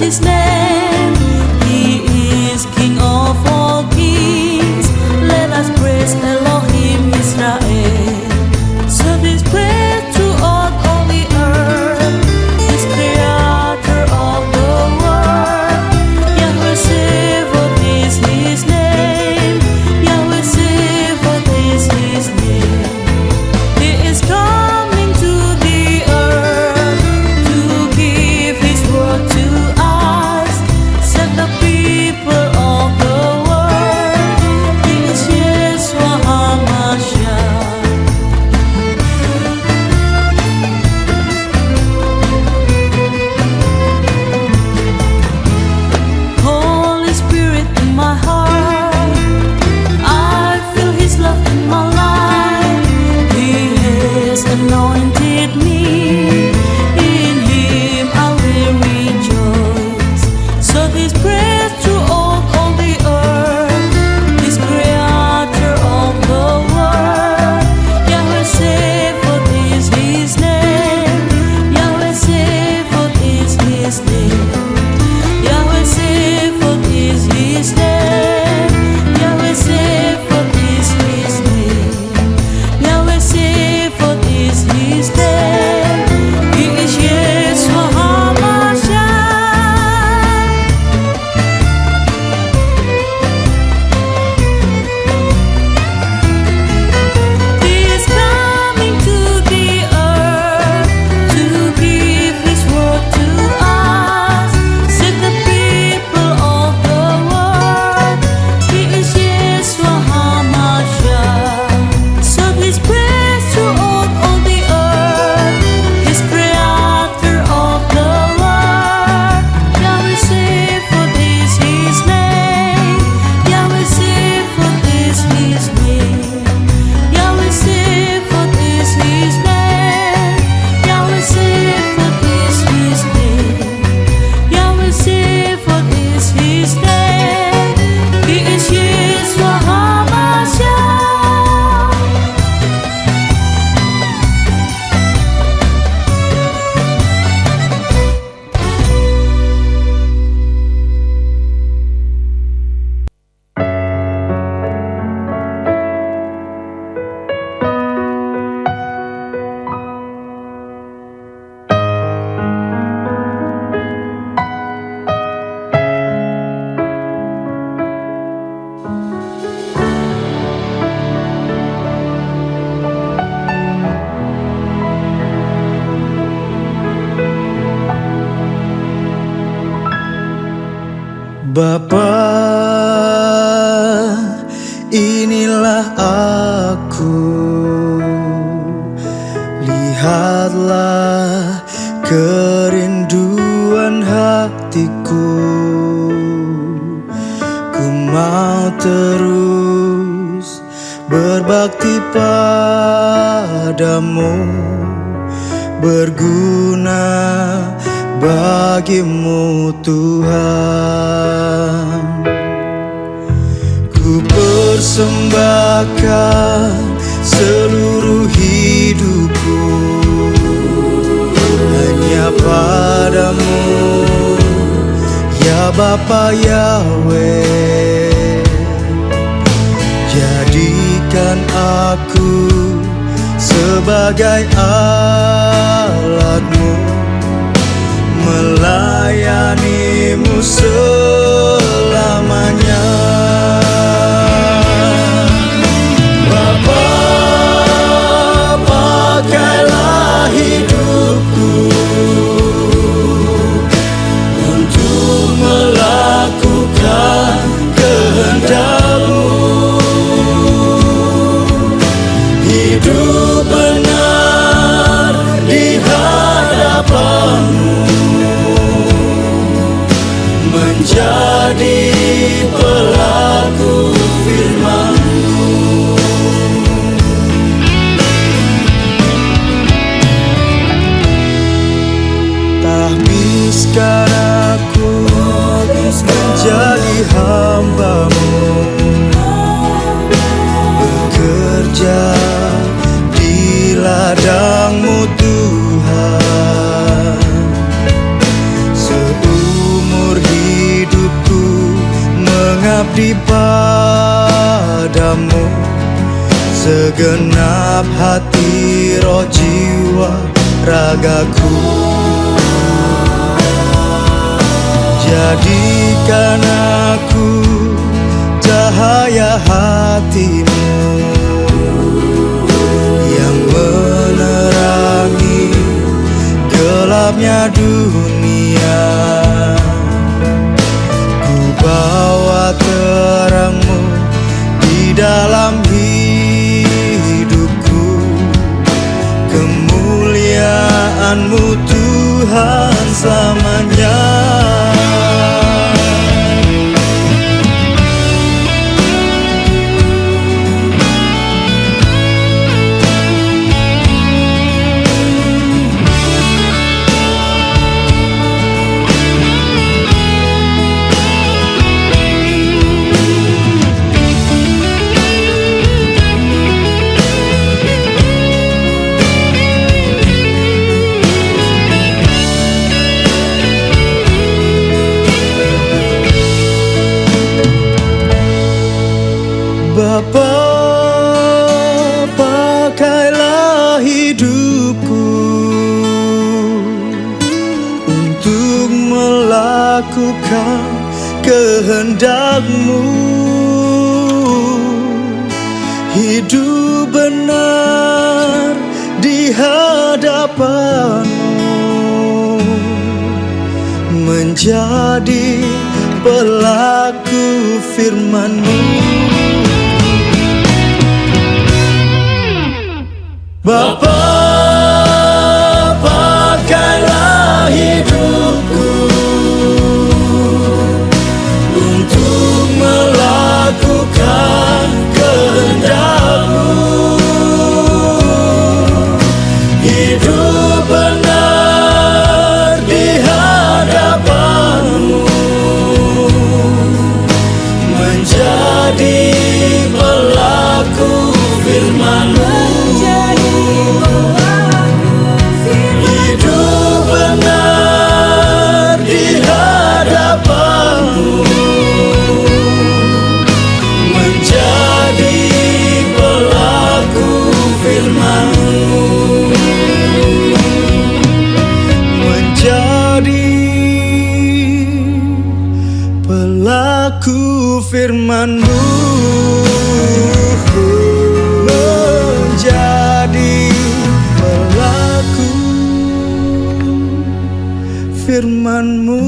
His name, He is King of all kings. Let us praise Elohim Israel. Serve His praise throughout all the earth. He's creator of the world. Yahweh Sevoth is His name. Yahweh Sevoth is His name. He is coming to the earth to give His word to us. Bapa, inilah aku. Lihatlah kerinduan hatiku. Ku mau terus berbakti padamu, berguna bagimu Tuhan. Ku persembahkan seluruh hidupku hanya padamu, ya Bapa Yahweh. Jadikan aku sebagai alatmu, melayanimu selamanya. Bapa, pakailah hidupku untuk melakukan kehendak-Mu. Hidup benar di hadapan-Mu, menjadi pelaku firman-Mu. Tahbiskan aku menjadi hamba-Mu, bekerja di ladang-Mu Tuhan. Seumur hidupku mengabdi padamu, segenap hati, roh, jiwa, ragaku. Jadikan aku cahaya hati-Mu yang menerangi gelapnya dunia. Ku bawa terang-Mu di dalam hidupku, kemuliaan-Mu Tuhan selamanya. Bapa, pakailah hidupku untuk melakukan kehendak-Mu. Hidup benar di hadapan-Mu, menjadi pelaku firman-Mu. Bapa, pakailah hidupku untuk melakukan kehendak-Mu. Hidup benar di hadapan-Mu, menjadi pelaku firman-Mu. Firman-Mu menjadi pelaku firman-Mu.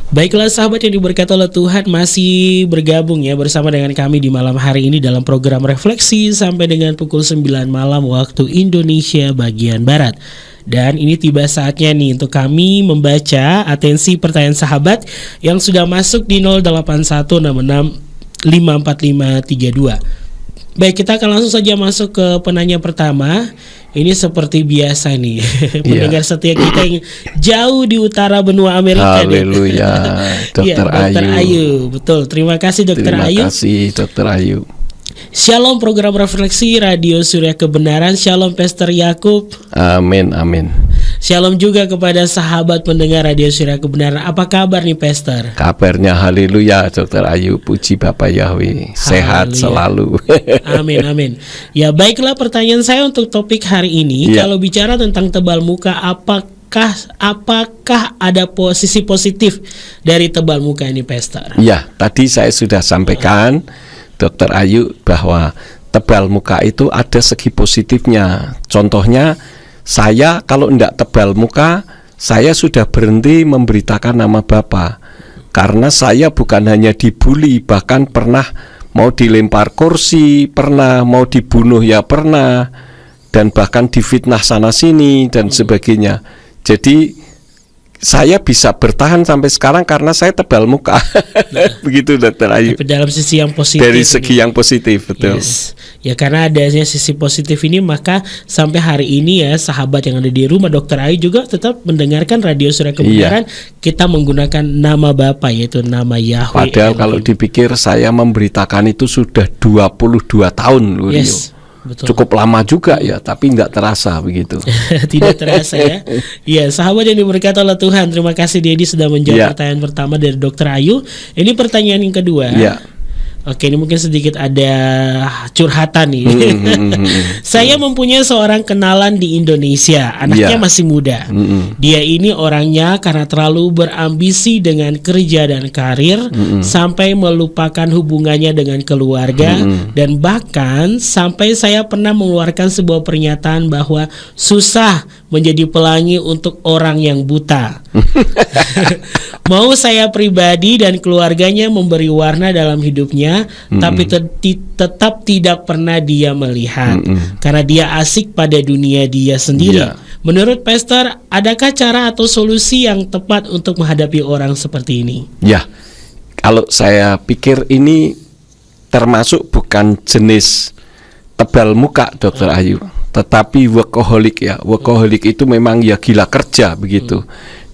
Baiklah sahabat yang diberkati oleh Tuhan, masih bergabung ya bersama dengan kami di malam hari ini dalam program Refleksi sampai dengan pukul 9 malam waktu Indonesia bagian Barat. Dan ini tiba saatnya nih untuk kami membaca atensi pertanyaan sahabat yang sudah masuk di 0816654532. Baik, kita akan langsung saja masuk ke penanya pertama. Ini seperti biasa nih, pendengar setia kita yang jauh di utara benua Amerika. Haleluya, Dokter Ayu. Betul, terima kasih Dokter Ayu. Terima kasih Dokter Ayu. Shalom program Refleksi Radio Surya Kebenaran. Shalom Pastor Yakub. Amin, amin. Shalom juga kepada sahabat pendengar Radio Surya Kebenaran. Apa kabar nih Pastor? Kabarnya haleluya Dokter Ayu, puji Bapa Yahweh, sehat selalu. Amin, amin. Ya baiklah, pertanyaan saya untuk topik hari ini, kalau bicara tentang tebal muka, apakah ada posisi positif dari tebal muka ini Pastor? Ya, tadi saya sudah sampaikan Dokter Ayu bahwa tebal muka itu ada segi positifnya. Contohnya, saya kalau tidak tebal muka, saya sudah berhenti memberitakan nama Bapa. Karena saya bukan hanya dibully, bahkan pernah mau dilempar kursi, pernah mau dibunuh ya pernah, dan bahkan difitnah sana sini dan sebagainya. Jadi saya bisa bertahan sampai sekarang karena saya tebal muka. Begitu Dokter Ayu. Tapi dalam sisi yang positif. Dari segi yang positif, betul. Yes. Ya karena adanya sisi positif ini, maka sampai hari ini ya sahabat yang ada di rumah Dokter Ayu juga tetap mendengarkan Radio Surya Kebenaran. Kita menggunakan nama Bapa, yaitu nama Yahweh. Padahal kalau dipikir saya memberitakan itu sudah 22 tahun loh. Yes. Betul. Cukup lama juga ya, tapi nggak terasa begitu. Tidak terasa ya. Ya, sahabat yang diberkati oleh Tuhan, terima kasih Dedi sudah menjawab pertanyaan pertama dari Dokter Ayu. Ini pertanyaan yang kedua. Oke, ini mungkin sedikit ada curhatan nih. Saya mempunyai seorang kenalan di Indonesia. Anaknya masih muda. Dia ini orangnya karena terlalu berambisi dengan kerja dan karir, sampai melupakan hubungannya dengan keluarga, dan bahkan sampai saya pernah mengeluarkan sebuah pernyataan bahwa susah menjadi pelangi untuk orang yang buta. Mau saya pribadi dan keluarganya memberi warna dalam hidupnya, tapi tetap tidak pernah dia melihat, karena dia asik pada dunia dia sendiri. Menurut Pastor, adakah cara atau solusi yang tepat untuk menghadapi orang seperti ini? Ya, kalau saya pikir ini termasuk bukan jenis tebal muka Dokter Ayu, tetapi workaholic ya. Workaholic itu memang ya gila kerja begitu.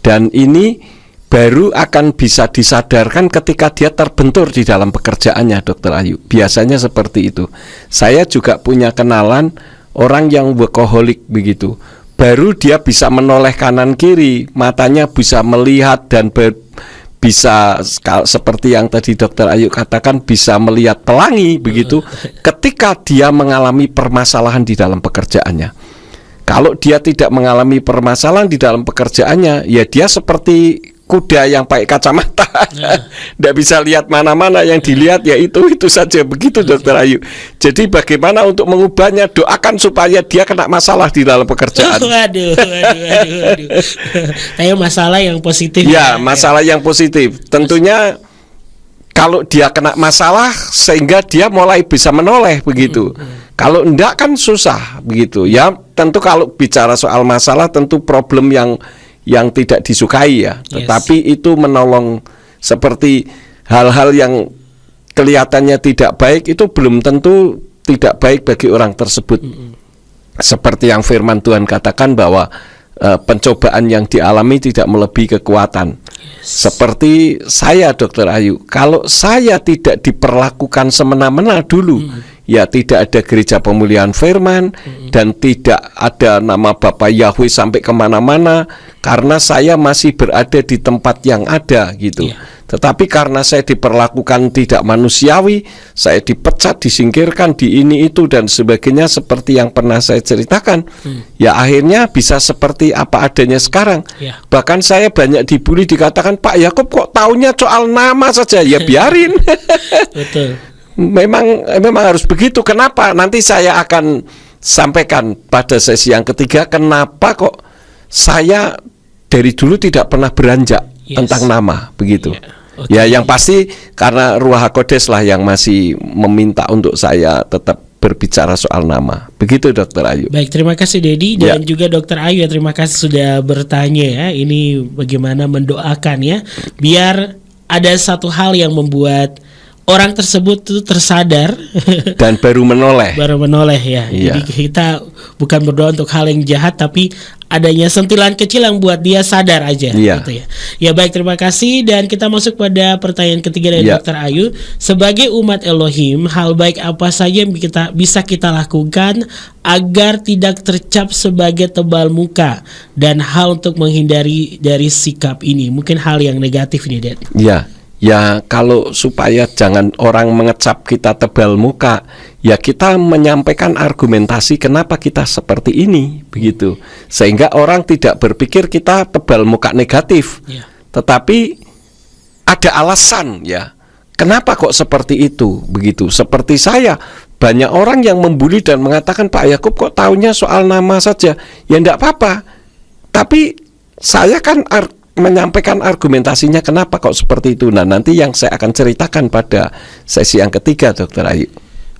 Dan ini baru akan bisa disadarkan ketika dia terbentur di dalam pekerjaannya Dokter Ayu. Biasanya seperti itu. Saya juga punya kenalan orang yang workaholic begitu. Baru dia bisa menoleh kanan kiri, matanya bisa melihat dan bisa seperti yang tadi Dokter Ayu katakan, bisa melihat pelangi begitu ketika dia mengalami permasalahan di dalam pekerjaannya. Kalau dia tidak mengalami permasalahan di dalam pekerjaannya, ya dia seperti kuda yang pakai kacamata, tidak bisa lihat mana-mana, yang dilihat ya itu saja begitu Dokter Ayu. Jadi bagaimana untuk mengubahnya? Doakan supaya dia kena masalah di dalam pekerjaan. Waduh. Kayak masalah yang positif. Ya, masalah yang positif. Tentunya kalau dia kena masalah sehingga dia mulai bisa menoleh begitu. Kalau enggak kan susah begitu. Ya tentu kalau bicara soal masalah tentu problem yang tidak disukai ya. Tetapi itu menolong, seperti hal-hal yang kelihatannya tidak baik itu belum tentu tidak baik bagi orang tersebut. Seperti yang firman Tuhan katakan bahwa pencobaan yang dialami tidak melebihi kekuatan. Seperti saya Dokter Ayu, kalau saya tidak diperlakukan semena-mena dulu, ya tidak ada gereja pemulihan firman, dan tidak ada nama Bapa Yahweh sampai kemana-mana, karena saya masih berada di tempat yang ada gitu. Tetapi karena saya diperlakukan tidak manusiawi, saya dipecat, disingkirkan, di ini itu dan sebagainya seperti yang pernah saya ceritakan, ya akhirnya bisa seperti apa adanya sekarang. Bahkan saya banyak dibully, dikatakan, Pak Yakub kok taunya soal nama saja, ya biarin. Betul. Memang harus begitu. Kenapa? Nanti saya akan sampaikan pada sesi yang ketiga kenapa kok saya dari dulu tidak pernah beranjak tentang nama begitu. Oke. Ya, yang pasti karena Ruach HaKodes lah yang masih meminta untuk saya tetap berbicara soal nama. Begitu Dokter Ayu. Baik, terima kasih Dedi dan juga Dokter Ayu ya, terima kasih sudah bertanya ya. Ini bagaimana mendoakan ya, biar ada satu hal yang membuat orang tersebut itu tersadar dan baru menoleh. Ya. Iya. Jadi kita bukan berdoa untuk hal yang jahat, tapi adanya sentilan kecil yang buat dia sadar aja. Iya. Gitu ya. Ya baik, terima kasih dan kita masuk pada pertanyaan ketiga dari Iya. Dokter Ayu. Sebagai umat Elohim, hal baik apa saja yang bisa kita lakukan agar tidak tercap sebagai tebal muka, dan hal untuk menghindari dari sikap ini? Mungkin hal yang negatif ini, Dad. Ya, kalau supaya jangan orang mengecap kita tebal muka, ya kita menyampaikan argumentasi kenapa kita seperti ini, begitu. Sehingga orang tidak berpikir kita tebal muka negatif, Ya. tetapi ada alasan ya. Kenapa kok seperti itu, begitu. Seperti saya, banyak orang yang membuli dan mengatakan, Pak Yakub kok taunya soal nama saja. Ya enggak apa-apa. Tapi saya kan menyampaikan argumentasinya kenapa kok seperti itu. Nah, nanti yang saya akan ceritakan pada sesi yang ketiga, Dokter Ayu.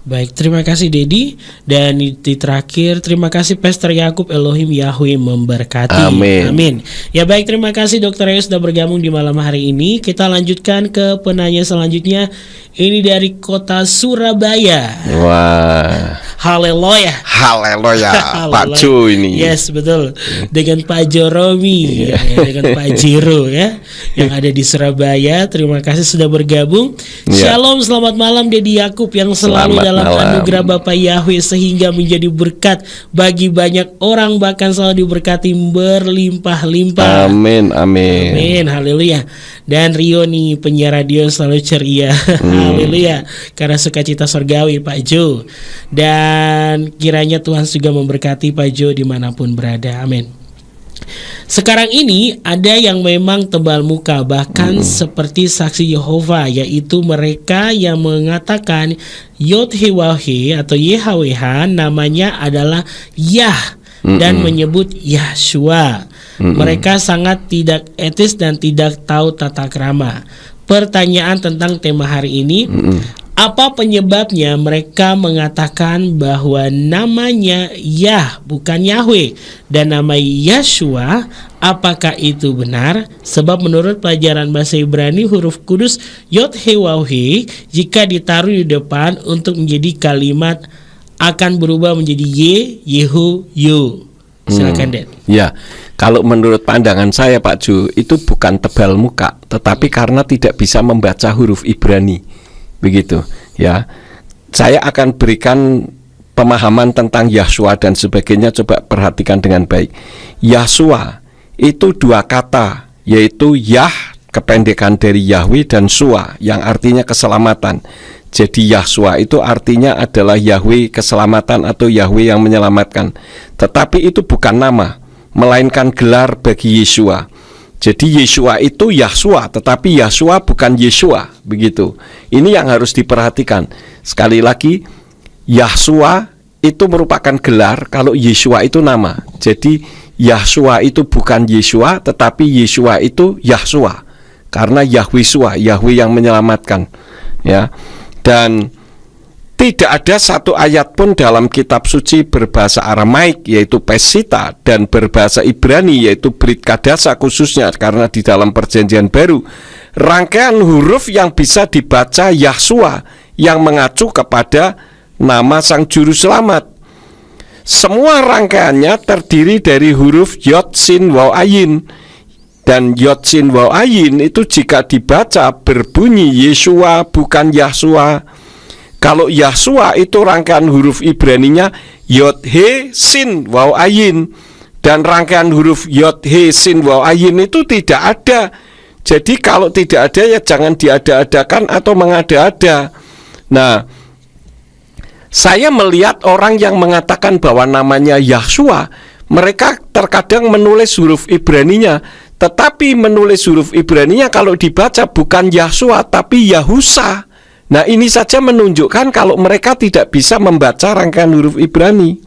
Baik, terima kasih Dedi. Dan di terakhir, terima kasih Pastor Yakub. Elohim Yahweh memberkati. Amin. Ya baik, terima kasih Dokter Ayu sudah bergabung di malam hari ini. Kita lanjutkan ke penanya selanjutnya. Ini dari kota Surabaya. Wah, Haleluya. Pak Jo ini. Yes, betul. Dengan Pak Joromi ya, dengan Pak Jiro ya, yang ada di Surabaya. Terima kasih sudah bergabung. Ya. Shalom, selamat malam Dedi Yakub yang selalu Selamat dalam malam. anugerah Bapa Yahweh sehingga menjadi berkat bagi banyak orang, bahkan selalu diberkati berlimpah-limpah. Amin. Amin, haleluya. Dan Rio nih penyiar radio selalu ceria. Haleluya. Karena sukacita surgawi Pak Jo. Dan kiranya Tuhan juga memberkati Pak Jo dimanapun berada. Amin. Sekarang ini ada yang memang tebal muka, bahkan seperti saksi Yehova, yaitu mereka yang mengatakan Yod-Heh-Wah-Heh atau YHWH namanya adalah Yah dan menyebut Yahshua. Mereka sangat tidak etis dan tidak tahu tata krama. Pertanyaan tentang tema hari ini, apa penyebabnya mereka mengatakan bahwa namanya Yah bukan Yahweh dan nama Yahshua? Apakah itu benar? Sebab menurut pelajaran bahasa Ibrani, huruf kudus Yod-Heh-Wah-Heh jika ditaruh di depan untuk menjadi kalimat akan berubah menjadi Yehu, Yu. Silakan Dad. Ya, kalau menurut pandangan saya Pak Jo, itu bukan tebal muka, tetapi karena tidak bisa membaca huruf Ibrani. Begitu ya. Saya akan berikan pemahaman tentang Yahshua dan sebagainya. Coba perhatikan dengan baik. Yahshua itu dua kata, yaitu Yah kependekan dari Yahweh dan Shua yang artinya keselamatan. Jadi Yahshua itu artinya adalah Yahweh keselamatan atau Yahweh yang menyelamatkan. Tetapi itu bukan nama, melainkan gelar bagi Yeshua. Jadi Yeshua itu Yahshua, tetapi Yahshua bukan Yeshua, begitu. Ini yang harus diperhatikan. Sekali lagi, Yahshua itu merupakan gelar, kalau Yeshua itu nama. Jadi Yahshua itu bukan Yeshua, tetapi Yeshua itu Yahshua. Karena Yahweh Yahweh yang menyelamatkan. Ya. Dan tidak ada satu ayat pun dalam kitab suci berbahasa Aramaik yaitu Pesita dan berbahasa Ibrani yaitu Brit Kadasa khususnya karena di dalam perjanjian baru rangkaian huruf yang bisa dibaca Yahshua yang mengacu kepada nama Sang Juru Selamat. Semua rangkaiannya terdiri dari huruf Yod, Sin, Waw, Ayin. Dan Yod, Sin, Waw, Ayin itu jika dibaca berbunyi Yeshua bukan Yahshua. Kalau Yahshua itu rangkaian huruf Ibraninya Yod, He, Sin, Waw, Ayin. Dan rangkaian huruf Yod, He, Sin, Waw, Ayin itu tidak ada. Jadi kalau tidak ada ya jangan diada-adakan atau mengada-ada. Nah, saya melihat orang yang mengatakan bahwa namanya Yahshua, mereka terkadang menulis huruf Ibraninya, tetapi menulis huruf Ibraninya kalau dibaca bukan Yahshua tapi Yahusa. Nah, ini saja menunjukkan kalau mereka tidak bisa membaca rangkaian huruf Ibrani.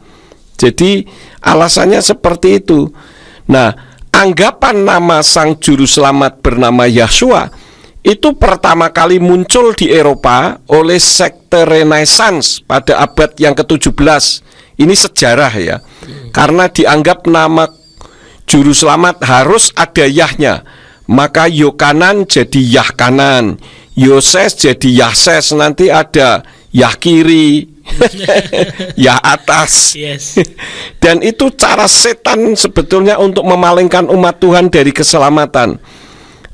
Jadi alasannya seperti itu. Nah, anggapan nama sang juru selamat bernama Yahshua itu pertama kali muncul di Eropa oleh sekte Renaissance pada abad yang ke-17. Ini sejarah ya. Karena dianggap nama juru selamat harus ada Yahnya. Maka Yokanan jadi Yah kanan, Yoses jadi Yahses, nanti ada Yah kiri, Yah atas. Yes. Dan itu cara setan sebetulnya untuk memalingkan umat Tuhan dari keselamatan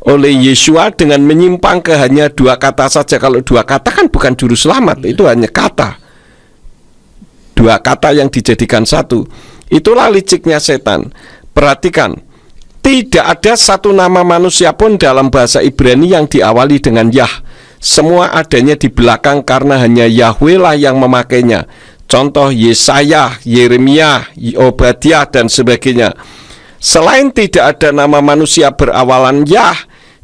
oleh Yeshua dengan menyimpang ke hanya 2 kata saja. Kalau 2 kata kan bukan juru selamat, itu hanya kata. 2 kata yang dijadikan satu. Itulah liciknya setan. Perhatikan, tidak ada satu nama manusia pun dalam bahasa Ibrani yang diawali dengan Yah. Semua adanya di belakang karena hanya Yahweh lah yang memakainya. Contoh Yesaya, Yeremia, Obadiah dan sebagainya. Selain tidak ada nama manusia berawalan Yah,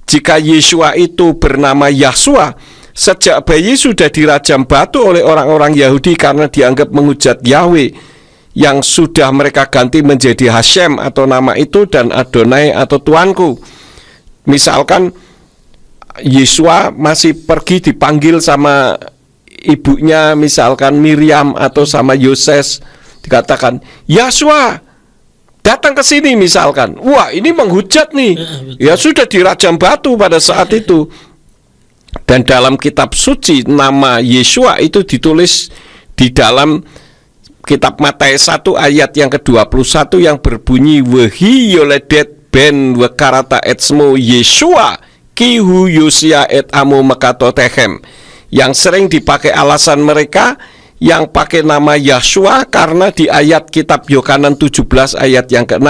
jika Yeshua itu bernama Yahshua, sejak bayi sudah dirajam batu oleh orang-orang Yahudi karena dianggap menghujat Yahweh, yang sudah mereka ganti menjadi Hashem atau nama itu, dan Adonai atau Tuanku. Misalkan Yeshua masih pergi dipanggil sama ibunya, misalkan Miriam atau sama Yoses, dikatakan Yahshua datang ke sini misalkan. Wah, ini menghujat nih. Ya sudah dirajam batu pada saat itu. Dan dalam kitab suci nama Yeshua itu ditulis di dalam kitab Matius 1 ayat yang ke-21 yang berbunyi Wehi yoledet ben wekarata etsmo Yeshua kihu Yosia et amo mekato tehem, yang sering dipakai alasan mereka yang pakai nama Yahshua karena di ayat kitab Yohanan 17 ayat yang ke-6,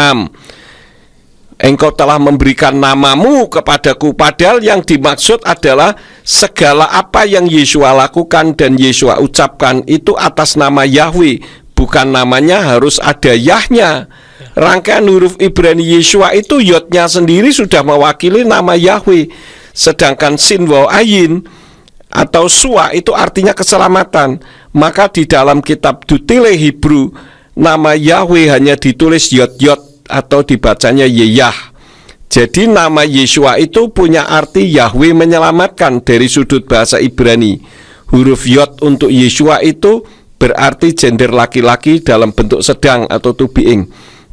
engkau telah memberikan namamu kepadaku, padahal yang dimaksud adalah segala apa yang Yeshua lakukan dan Yeshua ucapkan itu atas nama Yahweh, bukan namanya harus ada Yahnya. Rangkaian huruf Ibrani Yeshua itu yodnya sendiri sudah mewakili nama Yahweh, sedangkan sin waw ayin atau sua itu artinya keselamatan. Maka di dalam kitab Dutile Hebrew nama Yahweh hanya ditulis yod-yod atau dibacanya Yeyah. Jadi nama Yeshua itu punya arti Yahweh menyelamatkan dari sudut bahasa Ibrani. Huruf yod untuk Yeshua itu berarti gender laki-laki dalam bentuk sedang atau to being.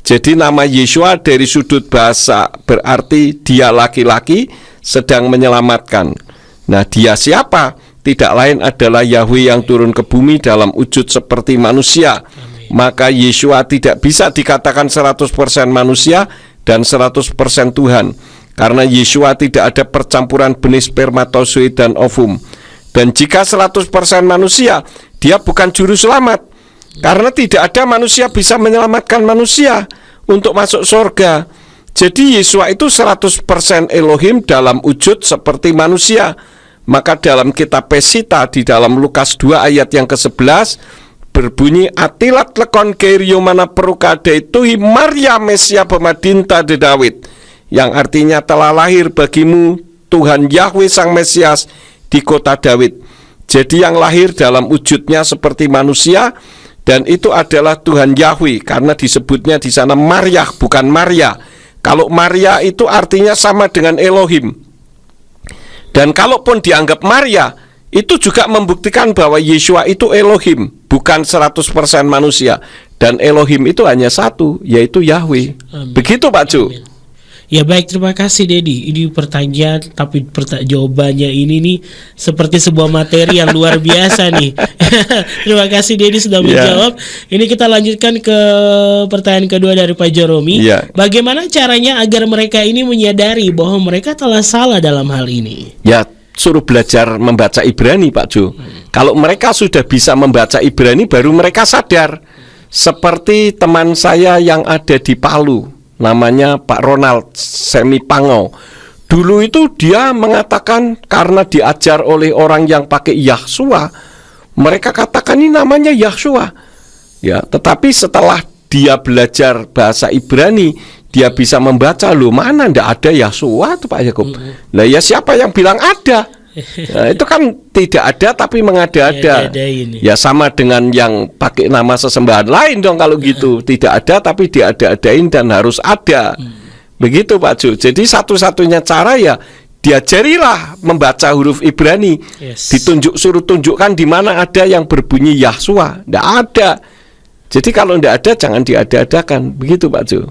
Jadi nama Yeshua dari sudut bahasa berarti dia laki-laki sedang menyelamatkan. Nah, dia siapa? Tidak lain adalah Yahweh yang turun ke bumi dalam wujud seperti manusia. Maka Yeshua tidak bisa dikatakan 100% manusia dan 100% Tuhan, karena Yeshua tidak ada percampuran benih spermatozoid dan ovum. Dan jika 100% manusia, dia bukan juru selamat, karena tidak ada manusia bisa menyelamatkan manusia untuk masuk surga. Jadi Yeshua itu 100% Elohim dalam wujud seperti manusia. Maka dalam kitab Pesita di dalam Lukas 2 ayat yang ke-11 berbunyi atilat lekon kerio mana perukade tuhi Maria Mesia pemadinta de David, yang artinya telah lahir bagimu Tuhan Yahweh sang Mesias di kota Daud. Jadi yang lahir dalam wujudnya seperti manusia, dan itu adalah Tuhan Yahweh, karena disebutnya di sana Maria bukan Maria. Kalau Maria itu artinya sama dengan Elohim. Dan kalaupun dianggap Maria, itu juga membuktikan bahwa Yeshua itu Elohim, bukan 100% manusia. Dan Elohim itu hanya satu, yaitu Yahweh. Amin. Begitu Pak Ju. Amin. Ya baik, terima kasih Dedi. Ini pertanyaan, tapi jawabannya ini nih seperti sebuah materi yang luar biasa nih. Terima kasih Dedi sudah menjawab. Ini kita lanjutkan ke pertanyaan kedua dari Pak Jeromi. Bagaimana caranya agar mereka ini menyadari bahwa mereka telah salah dalam hal ini? Ya, suruh belajar membaca Ibrani Pak Jo. Kalau mereka sudah bisa membaca Ibrani, baru mereka sadar. Seperti teman saya yang ada di Palu, namanya Pak Ronald Semipango. Dulu itu dia mengatakan karena diajar oleh orang yang pakai Yahshua, mereka katakan ini namanya Yahshua. Ya, tetapi setelah dia belajar bahasa Ibrani, dia bisa membaca, loh mana ndak ada Yahshua tuh Pak Yakub. Lah ya siapa yang bilang ada? Nah, itu kan tidak ada tapi mengada-ada. Ya sama dengan yang pakai nama sesembahan lain dong kalau gitu. Tidak ada tapi diada-adain dan harus ada. Begitu Pak Ju. Jadi satu-satunya cara ya diajarilah membaca huruf Ibrani. Yes. Suruh tunjukkan di mana ada yang berbunyi Yahshua. Tidak ada. Jadi kalau tidak ada jangan diada-adakan. Begitu Pak Ju.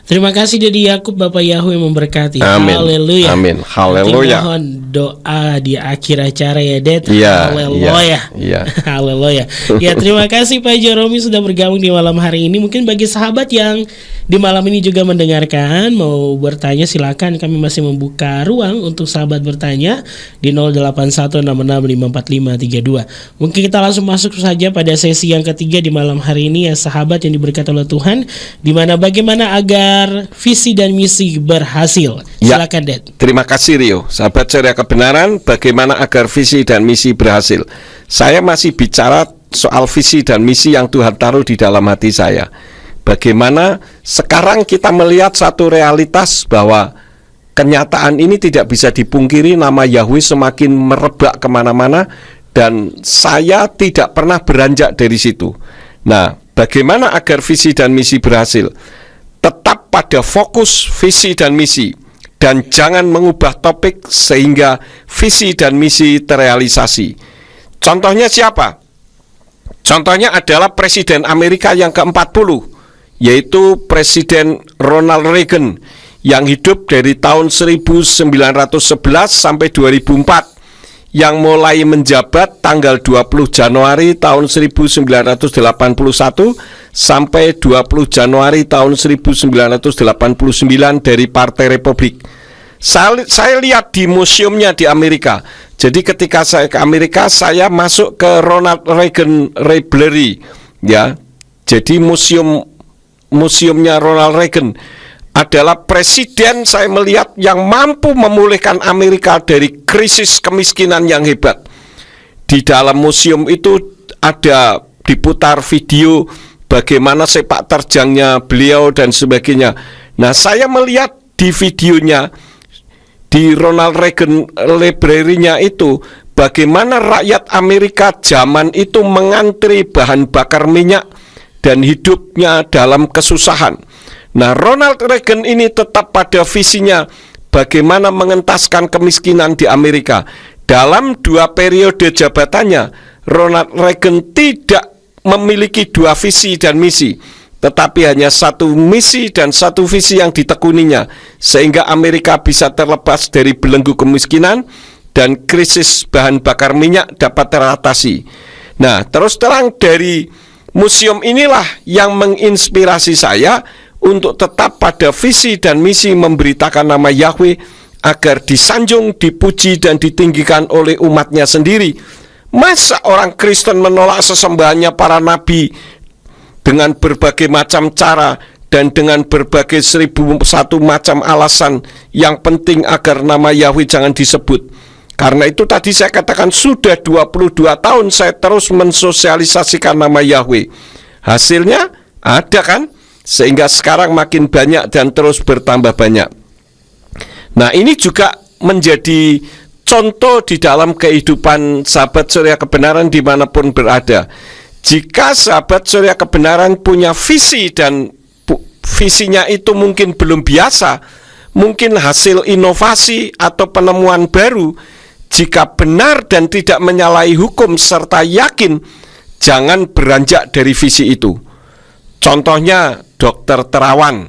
Terima kasih Dedi Yakub, Bapak Yahweh memberkati. Amin. Haleluya. Amin. Haleluya. Nanti mohon doa di akhir acara ya, Det. Iya, Haleluya. iya. Haleluya. Ya, terima kasih Pak Jeromi sudah bergabung di malam hari ini. Mungkin bagi sahabat yang di malam ini juga mendengarkan mau bertanya, silakan, kami masih membuka ruang untuk sahabat bertanya di 0816654532. Mungkin kita langsung masuk saja pada sesi yang ketiga di malam hari ini ya sahabat yang diberkati oleh Tuhan, di mana bagaimana agar visi dan misi berhasil. Ya. Silakan, Det. Terima kasih Rio. Sahabat Ceria Kebenaran, bagaimana agar visi dan misi berhasil? Saya masih bicara soal visi dan misi yang Tuhan taruh di dalam hati saya. Bagaimana sekarang kita melihat satu realitas bahwa kenyataan ini tidak bisa dipungkiri, nama Yahweh semakin merebak kemana-mana dan saya tidak pernah beranjak dari situ. Nah, bagaimana agar visi dan misi berhasil? Tetap pada fokus visi dan misi dan jangan mengubah topik sehingga visi dan misi terrealisasi. Contohnya siapa? Contohnya adalah Presiden Amerika yang ke-40, yaitu Presiden Ronald Reagan yang hidup dari tahun 1911 sampai 2004, yang mulai menjabat tanggal 20 Januari tahun 1981 sampai 20 Januari tahun 1989 dari Partai Republik. Saya lihat di museumnya di Amerika. Jadi ketika saya ke Amerika, saya masuk ke Ronald Reagan Library, ya. Jadi museumnya Ronald Reagan adalah presiden saya melihat yang mampu memulihkan Amerika dari krisis kemiskinan yang hebat. Di dalam museum itu ada diputar video bagaimana sepak terjangnya beliau dan sebagainya. Nah, saya melihat di videonya di Ronald Reagan Library-nya itu bagaimana rakyat Amerika zaman itu mengantri bahan bakar minyak dan hidupnya dalam kesusahan. Nah, Ronald Reagan ini tetap pada visinya bagaimana mengentaskan kemiskinan di Amerika. Dalam 2 periode jabatannya, Ronald Reagan tidak memiliki 2 visi dan misi, tetapi hanya 1 misi dan 1 visi yang ditekuninya, sehingga Amerika bisa terlepas dari belenggu kemiskinan dan krisis bahan bakar minyak dapat teratasi. Nah, terus terang dari museum inilah yang menginspirasi saya untuk tetap pada visi dan misi memberitakan nama Yahweh agar disanjung, dipuji, dan ditinggikan oleh umatnya sendiri. Masa orang Kristen menolak sesembahannya para nabi dengan berbagai macam cara dan dengan berbagai 1001 macam alasan yang penting agar nama Yahweh jangan disebut. Karena itu tadi saya katakan sudah 22 tahun saya terus mensosialisasikan nama Yahweh. Hasilnya ada kan? Sehingga sekarang makin banyak dan terus bertambah banyak. Nah, ini juga menjadi contoh di dalam kehidupan sahabat Surya Kebenaran dimanapun berada. Jika sahabat Surya Kebenaran punya visi dan visinya itu mungkin belum biasa, mungkin hasil inovasi atau penemuan baru, jika benar dan tidak menyalahi hukum serta yakin, jangan beranjak dari visi itu. Contohnya Dokter Terawan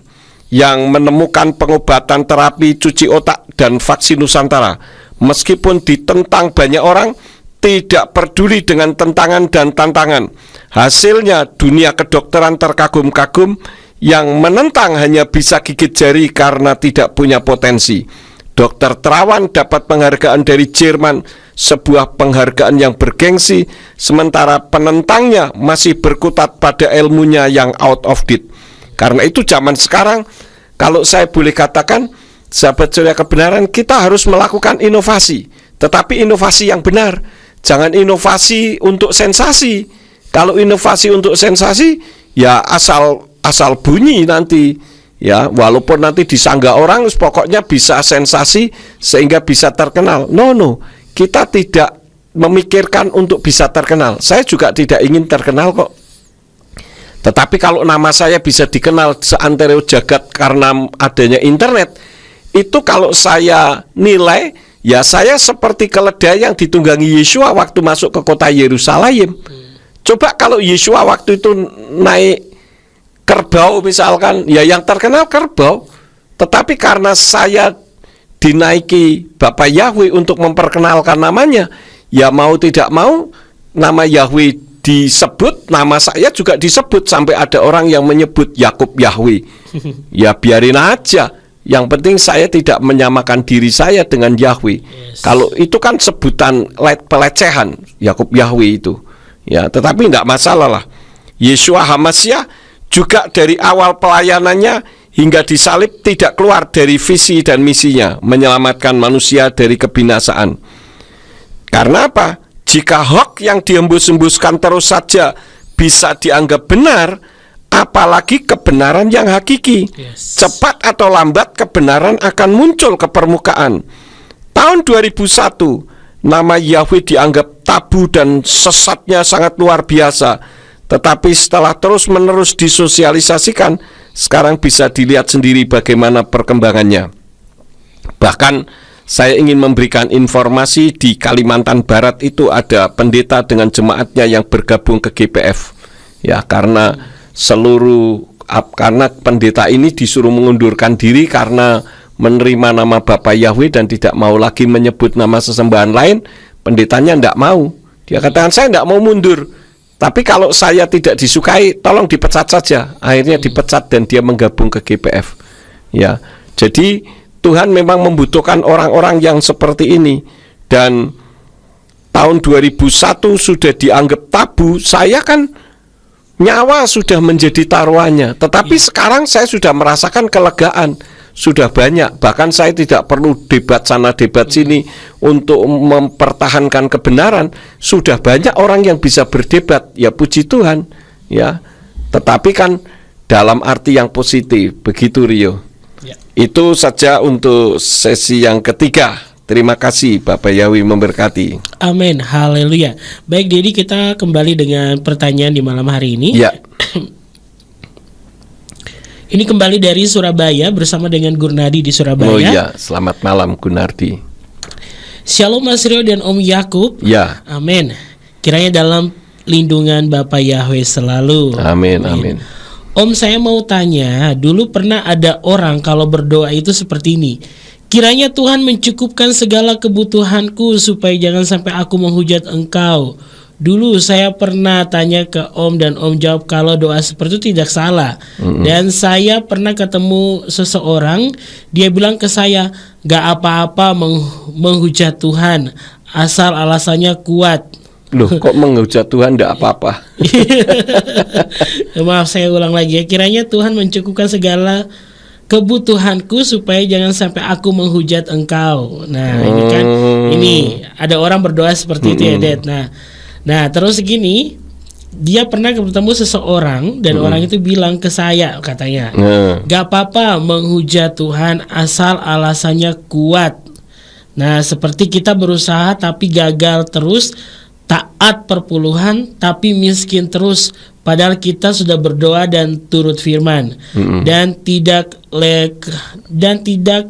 yang menemukan pengobatan terapi cuci otak dan vaksin Nusantara. Meskipun ditentang banyak orang, tidak peduli dengan tentangan dan tantangan. Hasilnya dunia kedokteran terkagum-kagum, yang menentang hanya bisa gigit jari karena tidak punya potensi. Dokter Terawan dapat penghargaan dari Jerman, sebuah penghargaan yang bergengsi, sementara penentangnya masih berkutat pada ilmunya yang out of date. Karena itu zaman sekarang, kalau saya boleh katakan, sahabat Surya Kebenaran, kita harus melakukan inovasi, tetapi inovasi yang benar. Jangan inovasi untuk sensasi. Kalau inovasi untuk sensasi, ya asal bunyi nanti. Ya, walaupun nanti disanggah orang, pokoknya bisa sensasi sehingga bisa terkenal. No, kita tidak memikirkan untuk bisa terkenal. Saya juga tidak ingin terkenal kok. Tetapi kalau nama saya bisa dikenal seantero jagat karena adanya internet, itu kalau saya nilai, ya saya seperti keledai yang ditunggangi Yesua waktu masuk ke kota Yerusalem. Coba kalau Yesua waktu itu naik kerbau misalkan, ya yang terkenal kerbau. Tetapi karena saya dinaiki Bapak Yahweh untuk memperkenalkan namanya, ya mau tidak mau nama Yahweh disebut, nama saya juga disebut, sampai ada orang yang menyebut Yakub Yahweh. Ya biarin aja. Yang penting saya tidak menyamakan diri saya dengan Yahweh. Kalau itu kan sebutan pelecehan, Yakub Yahweh itu. Ya, tetapi tidak masalah lah. Yeshua HaMashiach juga dari awal pelayanannya hingga disalib tidak keluar dari visi dan misinya, menyelamatkan manusia dari kebinasaan. Karena apa? Jika hoax yang dihembus-hembuskan terus saja bisa dianggap benar, apalagi kebenaran yang hakiki. Cepat atau lambat kebenaran akan muncul ke permukaan. Tahun 2001, nama Yahweh dianggap tabu dan sesatnya sangat luar biasa. Tetapi setelah terus-menerus disosialisasikan, sekarang bisa dilihat sendiri bagaimana perkembangannya. Bahkan saya ingin memberikan informasi, di Kalimantan Barat itu ada pendeta dengan jemaatnya yang bergabung ke GPF. Ya, karena pendeta ini disuruh mengundurkan diri karena menerima nama Bapak Yahweh dan tidak mau lagi menyebut nama sesembahan lain. Pendetanya tidak mau. Dia katakan, saya tidak mau mundur, tapi kalau saya tidak disukai, tolong dipecat saja. Akhirnya dipecat dan dia menggabung ke GPF. Ya, jadi Tuhan memang membutuhkan orang-orang yang seperti ini. Dan tahun 2001 sudah dianggap tabu. Saya kan nyawa sudah menjadi taruhannya. Tetapi sekarang saya sudah merasakan kelegaan. Sudah banyak. Bahkan saya tidak perlu debat sana debat sini untuk mempertahankan kebenaran. Sudah banyak orang yang bisa berdebat. Ya puji Tuhan. Ya. Tetapi kan dalam arti yang positif. Begitu Rio. Itu saja untuk sesi yang ketiga. Terima kasih, Bapak Yahweh memberkati. Amin, haleluya. Baik, jadi kita kembali dengan pertanyaan di malam hari ini. Ya. Ini kembali dari Surabaya bersama dengan Gurnadi di Surabaya. Oh iya, selamat malam Gunardi. Shalom Mas Rio dan Om Yakub. Ya. Amin. Kiranya dalam lindungan Bapak Yahweh selalu. Amin, amin. Om, saya mau tanya, dulu pernah ada orang kalau berdoa itu seperti ini. Kiranya Tuhan mencukupkan segala kebutuhanku supaya jangan sampai aku menghujat Engkau. Dulu saya pernah tanya ke Om dan Om jawab kalau doa seperti itu tidak salah. Dan saya pernah ketemu seseorang, dia bilang ke saya, gak apa-apa menghujat Tuhan, asal alasannya kuat. Loh, kok menghujat Tuhan tidak apa-apa? Maaf, saya ulang lagi ya. Kiranya Tuhan mencukupkan segala kebutuhanku supaya jangan sampai aku menghujat Engkau. Nah, ini kan, ini ada orang berdoa seperti itu ya, Det. Nah, terus gini, dia pernah ketemu seseorang dan orang itu bilang ke saya, katanya, gak apa-apa menghujat Tuhan asal alasannya kuat. Nah, seperti kita berusaha tapi gagal terus, taat perpuluhan tapi miskin terus, padahal kita sudah berdoa dan turut firman, dan tidak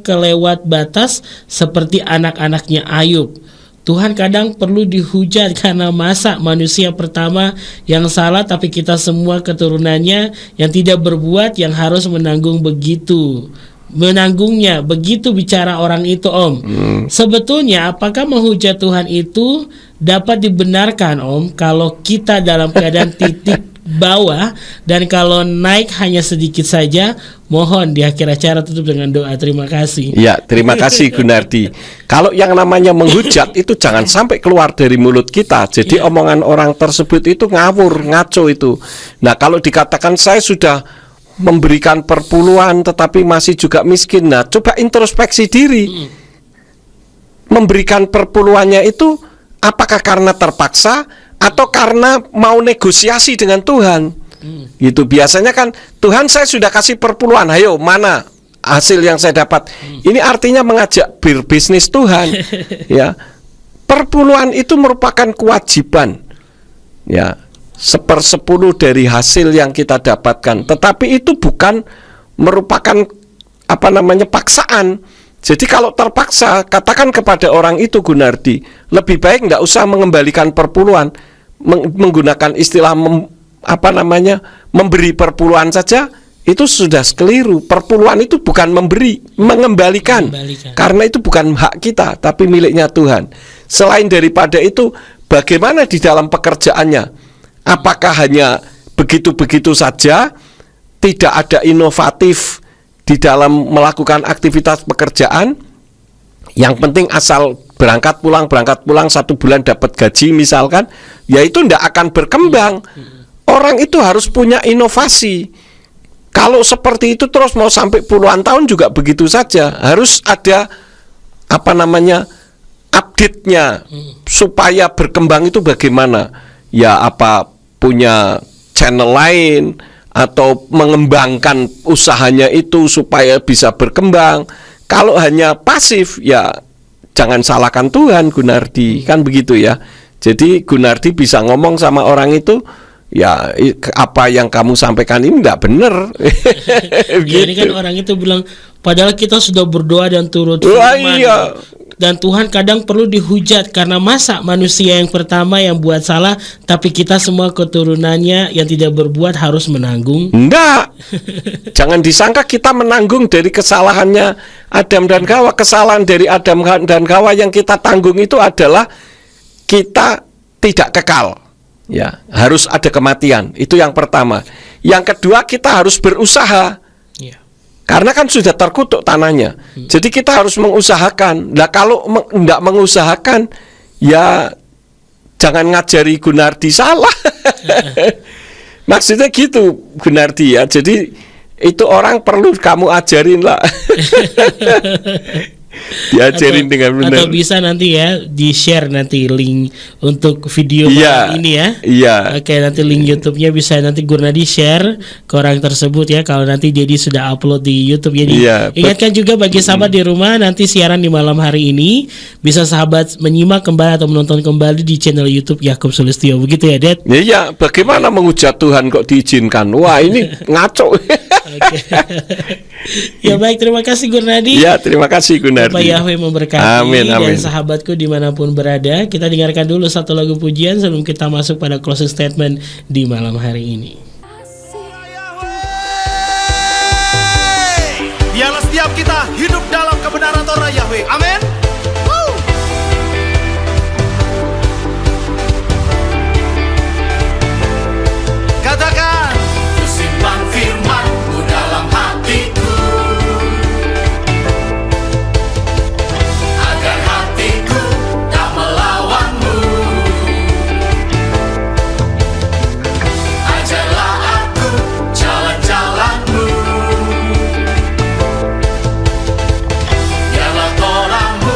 kelewat batas seperti anak-anaknya Ayub. Tuhan kadang perlu dihujat karena masa manusia pertama yang salah, tapi kita semua keturunannya yang tidak berbuat yang harus menanggungnya. Begitu bicara orang itu, Om. Sebetulnya apakah menghujat Tuhan itu dapat dibenarkan, Om, kalau kita dalam keadaan titik bawah dan kalau naik hanya sedikit saja? Mohon di akhir acara tutup dengan doa. Terima kasih. Ya, terima kasih Gunardi. Kalau yang namanya menghujat itu jangan sampai keluar dari mulut kita. Jadi omongan orang tersebut itu ngawur, ngaco itu. Nah, kalau dikatakan saya sudah memberikan perpuluhan tetapi masih juga miskin, nah coba introspeksi diri. Memberikan perpuluhannya itu apakah karena terpaksa atau karena mau negosiasi dengan Tuhan? Gitu biasanya kan, Tuhan saya sudah kasih perpuluhan, ayo mana hasil yang saya dapat? Ini artinya mengajak berbisnis Tuhan. Ya, perpuluhan itu merupakan kewajiban. Ya, 1/10 dari hasil yang kita dapatkan. Tetapi itu bukan merupakan paksaan. Jadi kalau terpaksa, katakan kepada orang itu, Gunardi, lebih baik nggak usah mengembalikan perpuluhan, menggunakan istilah memberi perpuluhan saja, itu sudah keliru. Perpuluhan itu bukan memberi, mengembalikan. Karena itu bukan hak kita, tapi miliknya Tuhan. Selain daripada itu, bagaimana di dalam pekerjaannya? Apakah hanya begitu-begitu saja, tidak ada inovatif di dalam melakukan aktivitas pekerjaan? Yang penting asal berangkat pulang 1 bulan dapat gaji misalkan, ya itu tidak akan berkembang. Orang itu harus punya inovasi. Kalau seperti itu terus mau sampai puluhan tahun juga begitu saja. Harus ada update-nya supaya berkembang itu bagaimana? Ya punya channel lain atau mengembangkan usahanya itu supaya bisa berkembang. Kalau hanya pasif, ya jangan salahkan Tuhan, Gunardi, kan begitu ya. Jadi Gunardi bisa ngomong sama orang itu, ya apa yang kamu sampaikan ini tidak benar. Ya, ini kan orang itu bilang, padahal kita sudah berdoa dan turut firman. Iya. Dan Tuhan kadang perlu dihujat, karena masa manusia yang pertama yang buat salah, tapi kita semua keturunannya yang tidak berbuat harus menanggung. Enggak. Jangan disangka kita menanggung dari kesalahannya Adam dan Hawa. Kesalahan dari Adam dan Hawa yang kita tanggung itu adalah kita tidak kekal. Ya, harus ada kematian. Itu yang pertama. Yang kedua, kita harus berusaha. Ya. Karena kan sudah terkutuk tanahnya. Jadi kita harus mengusahakan. Nah, kalau tidak mengusahakan, ya jangan ngajari Gunardi salah. Maksudnya gitu, Gunardi ya. Jadi itu orang perlu kamu ajarin lah. Diajarin dengan benar. Atau bisa nanti ya di-share nanti link untuk video malam ini ya. Iya. Oke, nanti link YouTube-nya bisa nanti Gunardi share ke orang tersebut ya, kalau nanti Dedi sudah upload di YouTube ya. Iya, Ingatkan juga bagi sahabat di rumah, nanti siaran di malam hari ini bisa sahabat menyimak kembali atau menonton kembali di channel YouTube Yakub Sulistyo. Begitu ya, Det? Iya, bagaimana menghujat Tuhan kok diizinkan? Wah, ini ngaco. Oke. Ya baik, terima kasih Gunardi. Ya, terima kasih Gunardi. Bapak Yahweh memberkati. Amin, amin. Dan sahabatku dimanapun berada, kita dengarkan dulu satu lagu pujian sebelum kita masuk pada closing statement di malam hari ini. Biarlah setiap kita hidup dalam kebenaran Torah Yahweh. Amin. Katakan, Simpan firman-Mu dalam hatiku, agar hatiku tak melawan-Mu. Ajarlah aku jalan-jalan-Mu, biarlah Torah-Mu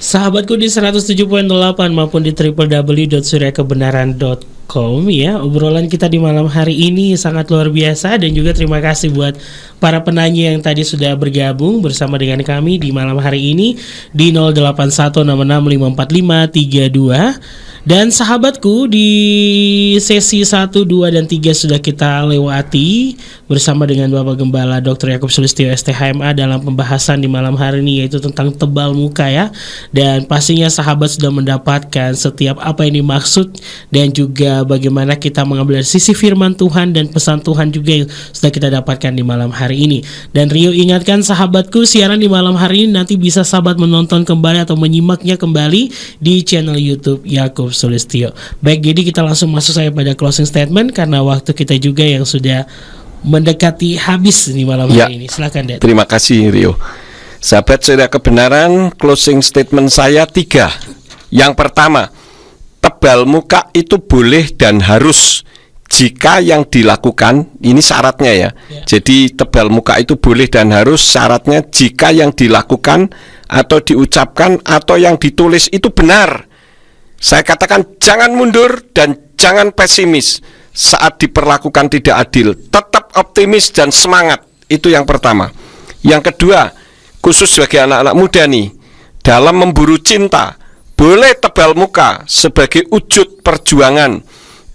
Sahabatku di 107.8 maupun di www.suryakebenaran.com ya. Obrolan kita di malam hari ini sangat luar biasa, dan juga terima kasih buat para penanya yang tadi sudah bergabung bersama dengan kami di malam hari ini di 0816654532. Dan sahabatku, di sesi 1, 2, dan 3 sudah kita lewati bersama dengan Bapak Gembala Dr. Yakub Sulistyo STHMA dalam pembahasan di malam hari ini, yaitu tentang tebal muka ya. Dan pastinya sahabat sudah mendapatkan setiap apa yang dimaksud, dan juga bagaimana kita mengambil sisi firman Tuhan dan pesan Tuhan juga yang sudah kita dapatkan di malam hari ini. Dan Rio ingatkan sahabatku, siaran di malam hari ini nanti bisa sahabat menonton kembali atau menyimaknya kembali di channel YouTube Yakub Sulistyo. Baik, jadi kita langsung masuk saya pada closing statement karena waktu kita juga yang sudah mendekati habis di malam hari ini. Silakan, Dad. Terima kasih, Rio. Sahabat Surya Kebenaran, closing statement saya 3. Yang pertama, tebal muka itu boleh dan harus jika yang dilakukan, ini syaratnya ya. Jadi tebal muka itu boleh dan harus, syaratnya jika yang dilakukan atau diucapkan atau yang ditulis itu benar. Saya katakan jangan mundur dan jangan pesimis saat diperlakukan tidak adil. Tetap optimis dan semangat. Itu yang pertama. Yang kedua, khusus bagi anak-anak muda nih, dalam memburu cinta, boleh tebal muka sebagai wujud perjuangan.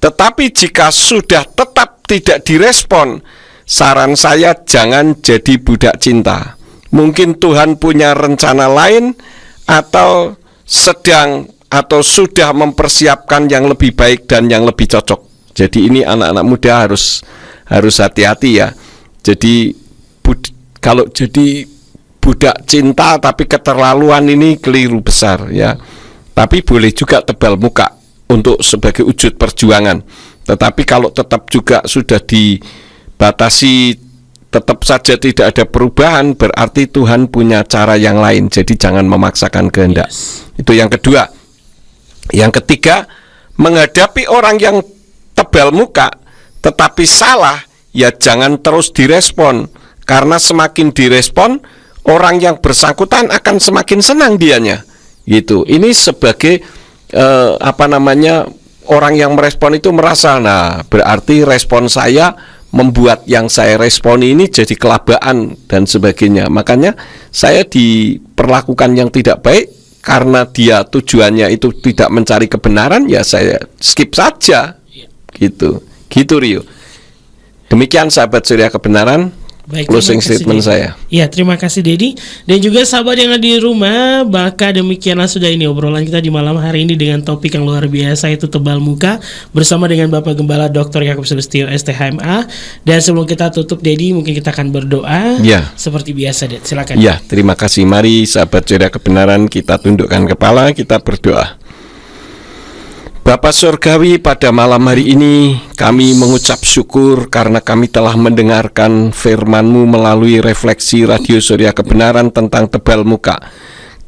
Tetapi jika sudah tetap tidak direspon, saran saya jangan jadi budak cinta. Mungkin Tuhan punya rencana lain, atau sedang atau sudah mempersiapkan yang lebih baik dan yang lebih cocok. Jadi ini anak-anak muda harus hati-hati ya. Jadi kalau jadi budak cinta tapi keterlaluan, ini keliru besar ya. Tapi boleh juga tebal muka untuk sebagai wujud perjuangan. Tetapi kalau tetap juga sudah dibatasi, tetap saja tidak ada perubahan, berarti Tuhan punya cara yang lain. Jadi jangan memaksakan kehendak. Itu yang kedua. Yang ketiga, menghadapi orang yang tebal muka tetapi salah, ya jangan terus direspon. Karena semakin direspon, orang yang bersangkutan akan semakin senang dianya. Gitu. Ini sebagai orang yang merespon itu merasa, nah berarti respon saya membuat yang saya responi ini jadi kelabaan dan sebagainya. Makanya saya diperlakukan yang tidak baik karena dia tujuannya itu tidak mencari kebenaran, ya saya skip saja. Gitu Rio. Demikian sahabat Surya Kebenaran. Baik, closing statement Dedi. saya. Ya, terima kasih Dedi. Dan juga sahabat yang ada di rumah, maka demikianlah sudah ini obrolan kita di malam hari ini dengan topik yang luar biasa, itu tebal muka, bersama dengan Bapak Gembala Dr. Yakub Sulistyo STHMA. Dan sebelum kita tutup, Dedi, mungkin kita akan berdoa seperti biasa, Ded. Silakan. Ya, terima kasih. Mari sahabat Surya Kebenaran, kita tundukkan kepala, kita berdoa. Bapa Surgawi, pada malam hari ini kami mengucap syukur karena kami telah mendengarkan firman-Mu melalui refleksi Radio Surya Kebenaran tentang tebal muka.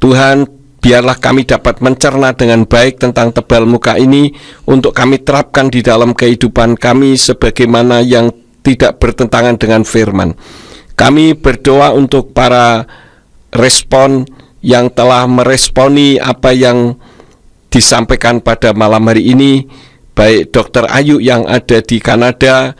Tuhan, biarlah kami dapat mencerna dengan baik tentang tebal muka ini untuk kami terapkan di dalam kehidupan kami sebagaimana yang tidak bertentangan dengan firman. Kami berdoa untuk para respon yang telah meresponi apa yang disampaikan pada malam hari ini, baik Dr. Ayu yang ada di Kanada,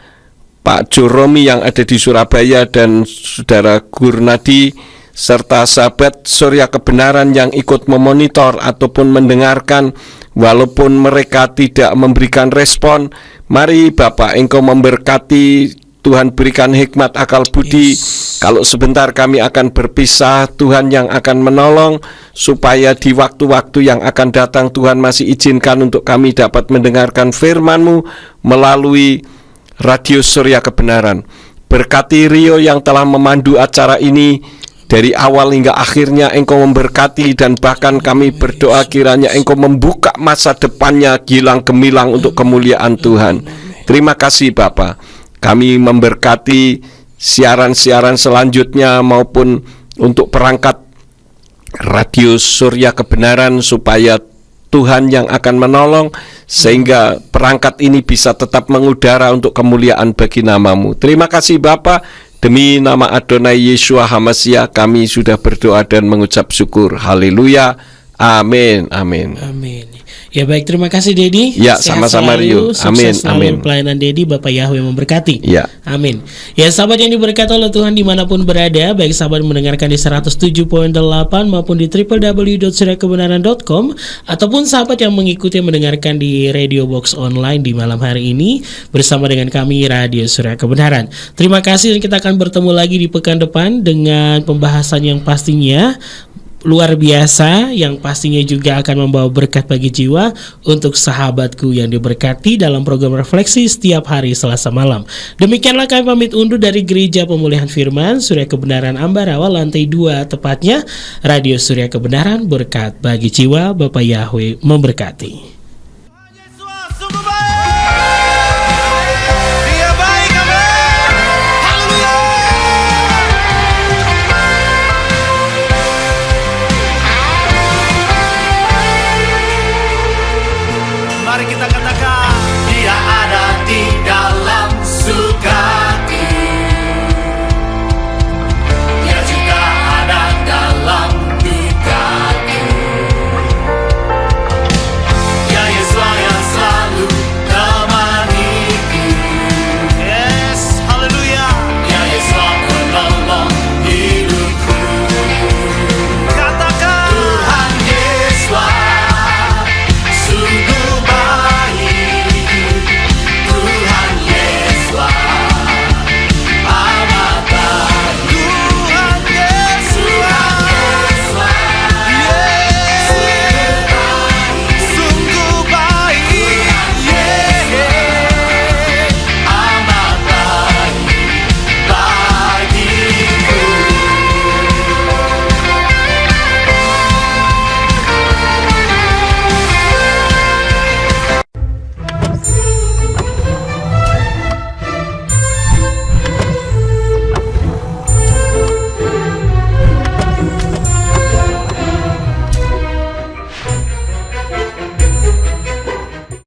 Pak Joromi yang ada di Surabaya, dan Saudara Gurnadi, serta sahabat Surya Kebenaran yang ikut memonitor ataupun mendengarkan, walaupun mereka tidak memberikan respon. Mari Bapak, Engkau memberkati, Tuhan berikan hikmat akal budi. Kalau sebentar kami akan berpisah, Tuhan yang akan menolong, supaya di waktu-waktu yang akan datang Tuhan masih izinkan untuk kami dapat mendengarkan firman-Mu melalui Radio Surya Kebenaran. Berkati Rio yang telah memandu acara ini dari awal hingga akhirnya. Engkau memberkati, dan bahkan kami berdoa kiranya Engkau membuka masa depannya gilang gemilang untuk kemuliaan Tuhan. Terima kasih Bapa. Kami memberkati siaran-siaran selanjutnya maupun untuk perangkat Radio Surya Kebenaran, supaya Tuhan yang akan menolong sehingga perangkat ini bisa tetap mengudara untuk kemuliaan bagi nama-Mu. Terima kasih Bapa, demi nama Adonai Yeshua HaMashiach kami sudah berdoa dan mengucap syukur. Haleluya, Amin, amin. Amin. Ya baik, terima kasih Dedi. Ya, Sehat sama-sama, selalu, Rio. Amin, sukses selalu amin. pelayanan Dedi, Bapak Yahweh memberkati. Ya. Amin. Ya sahabat yang diberkati oleh Tuhan dimanapun berada, baik sahabat mendengarkan di 107.8 maupun di www.suryakebenaran.com, ataupun sahabat yang mengikuti mendengarkan di Radio Box Online di malam hari ini bersama dengan kami Radio Surya Kebenaran. Terima kasih, dan kita akan bertemu lagi di pekan depan dengan pembahasan yang pastinya luar biasa, yang pastinya juga akan membawa berkat bagi jiwa untuk sahabatku yang diberkati dalam program refleksi setiap hari Selasa malam. Demikianlah kami pamit undur dari Gereja Pemulihan Firman Surya Kebenaran Ambarawa, lantai 2 tepatnya, Radio Surya Kebenaran, berkat bagi jiwa. Bapak Yahweh memberkati.